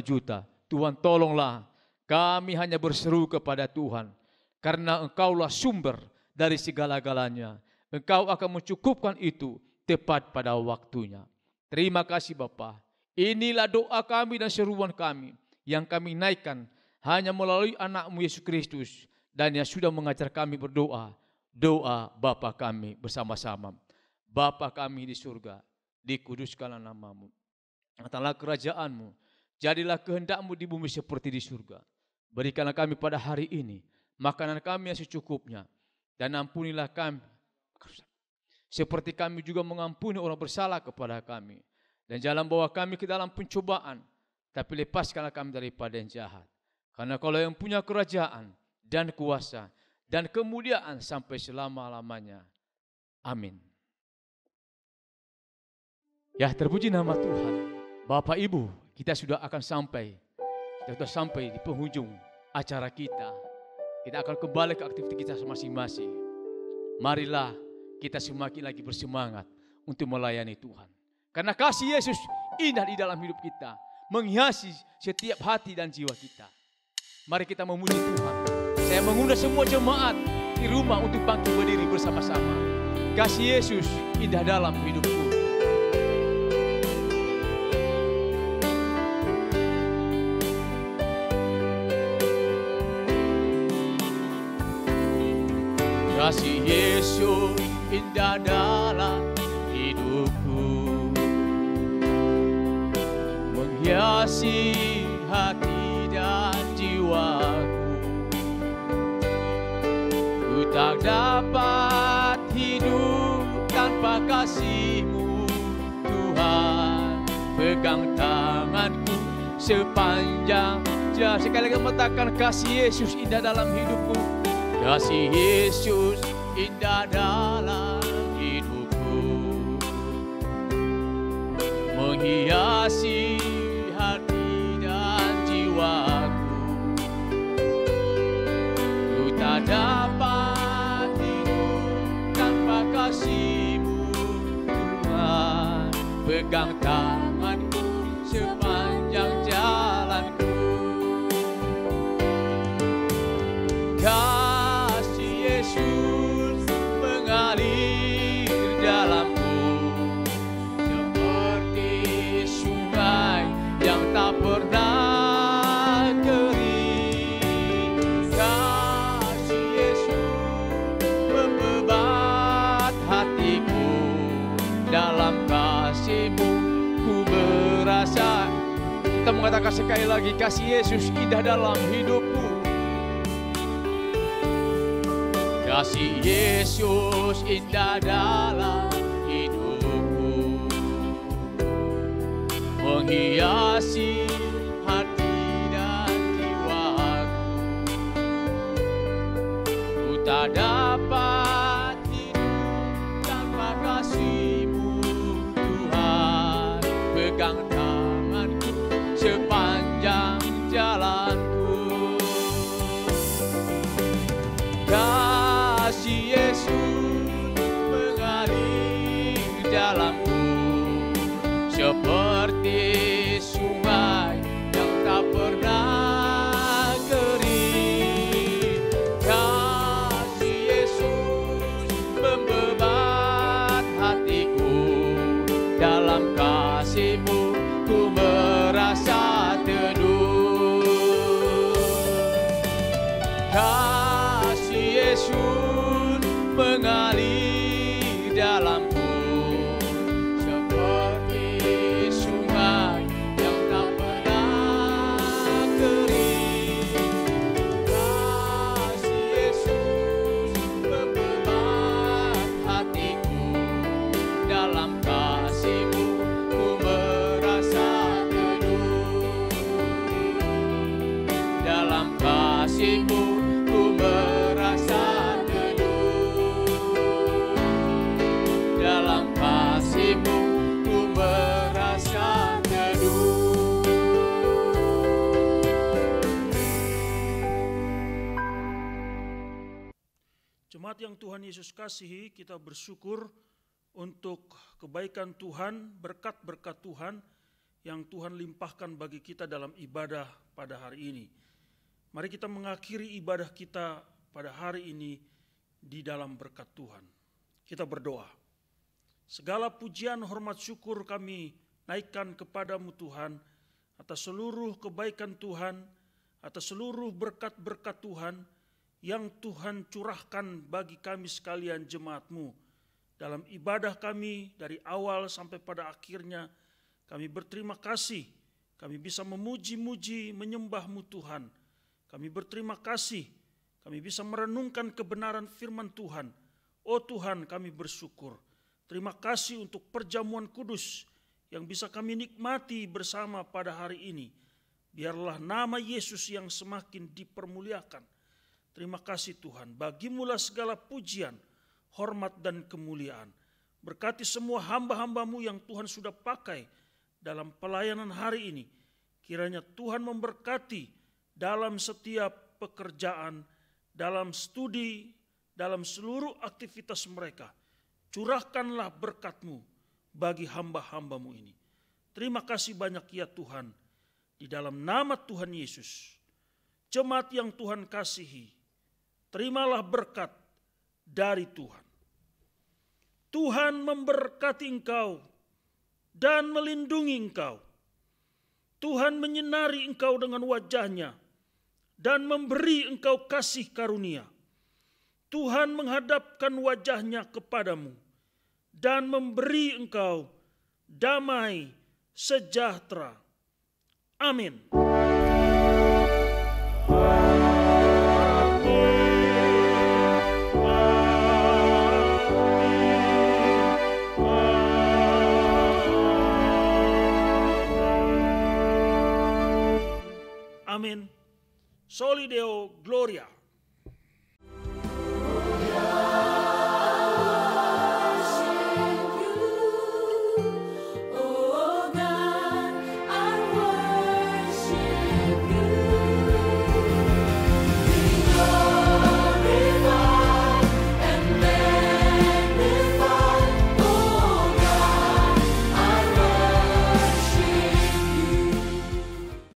juta. Tuhan tolonglah, kami hanya berseru kepada Tuhan, karena Engkaulah sumber dari segala-galanya. Engkau akan mencukupkan itu tepat pada waktunya. Terima kasih Bapa. Inilah doa kami dan seruan kami yang kami naikkan hanya melalui anak-Mu Yesus Kristus, dan yang sudah mengajar kami berdoa, doa Bapa kami bersama-sama. Bapa kami di surga, dikuduskanlah nama-Mu. Datanglah kerajaan-Mu, jadilah kehendak-Mu di bumi seperti di surga. Berikanlah kami pada hari ini makanan kami yang secukupnya, dan ampunilah kami seperti kami juga mengampuni orang bersalah kepada kami. Dan jangan bawa kami ke dalam pencobaan, tapi lepaskanlah kami daripada yang jahat. Karena Kaulah yang punya kerajaan dan kuasa dan kemuliaan sampai selama-lamanya. Amin. Ya, terpuji nama Tuhan. Bapak Ibu, kita sudah akan sampai. Kita sudah sampai di penghujung acara kita. Kita akan kembali ke aktivitas kita masing-masing. Marilah kita semakin lagi bersemangat untuk melayani Tuhan. Karena kasih Yesus indah di dalam hidup kita, menghiasi setiap hati dan jiwa kita. Mari kita memuji Tuhan. Saya mengundang semua jemaat di rumah untuk bangkit berdiri bersama-sama. Kasih Yesus indah dalam hidupku. Kasih Yesus indah dalam hidupku, menghiasi hati dan jiwaku. Ku tak dapat hidup tanpa kasih-Mu, Tuhan. Pegang tanganku sepanjang jalan. Sekali lagi mengatakan kasih Yesus indah dalam hidupku. Kasih Yesus indah dalam menghiasi hati dan jiwaku. Ku tak dapat hidup tanpa kasih-Mu, Tuhan. Pegang tanganku sepanjang jalanku. Kasih Yesus mengalir dalamku seperti sungai yang tak pernah kering. Kasih Yesus membebat hatiku, dalam kasih-Mu ku berasa. Kita mengatakan sekali lagi, kasih Yesus indah dalam hidupku. Kasih Yesus indah dalam hidupku, menghiasi hati dan jiwaku. Ku tak dapat hidup tanpa kasih-Mu, Tuhan. Pegang tanganku sepanjang jalanku. Kasih Yesus mengalir dalamku seperti sungai yang tak pernah kering. Kasih Yesus membebat hatiku, dalam kasih-Mu ku merasa teduh. Kasih Yesus mengalir dalamku seperti sungai yang tak pernah kering. Kasih Yesus membebat hatiku, dalam kasih-Mu ku merasa teduh. Dalam kasih-Mu ku merasa teduh. Dalam kasih-Mu ku merasa teduh. Jemaat yang Tuhan Yesus kasihi, kita bersyukur untuk kebaikan Tuhan, berkat-berkat Tuhan yang Tuhan limpahkan bagi kita dalam ibadah pada hari ini. Mari kita mengakhiri ibadah kita pada hari ini di dalam berkat Tuhan. Kita berdoa. Segala pujian, hormat, syukur kami naikkan kepadamu Tuhan, atas seluruh kebaikan Tuhan, atas seluruh berkat-berkat Tuhan yang Tuhan curahkan bagi kami sekalian jemaat-Mu. Dalam ibadah kami dari awal sampai pada akhirnya, kami berterima kasih, kami bisa memuji-muji, menyembah-Mu Tuhan. Kami berterima kasih, kami bisa merenungkan kebenaran firman Tuhan. Oh Tuhan, kami bersyukur. Terima kasih untuk perjamuan kudus yang bisa kami nikmati bersama pada hari ini. Biarlah nama Yesus yang semakin dipermuliakan. Terima kasih Tuhan, bagimulah segala pujian, hormat dan kemuliaan. Berkati semua hamba-hamba-Mu yang Tuhan sudah pakai dalam pelayanan hari ini. Kiranya Tuhan memberkati dalam setiap pekerjaan, dalam studi, dalam seluruh aktivitas mereka. Curahkanlah berkat-Mu bagi hamba-hamba-Mu ini. Terima kasih banyak ya Tuhan. Di dalam nama Tuhan Yesus, jemaat yang Tuhan kasihi, terimalah berkat dari Tuhan. Tuhan memberkati engkau dan melindungi engkau. Tuhan menyinari engkau dengan wajah-Nya dan memberi engkau kasih karunia. Tuhan menghadapkan wajah-Nya kepadamu dan memberi engkau damai sejahtera. Amin. Amin. Soli Deo Gloria.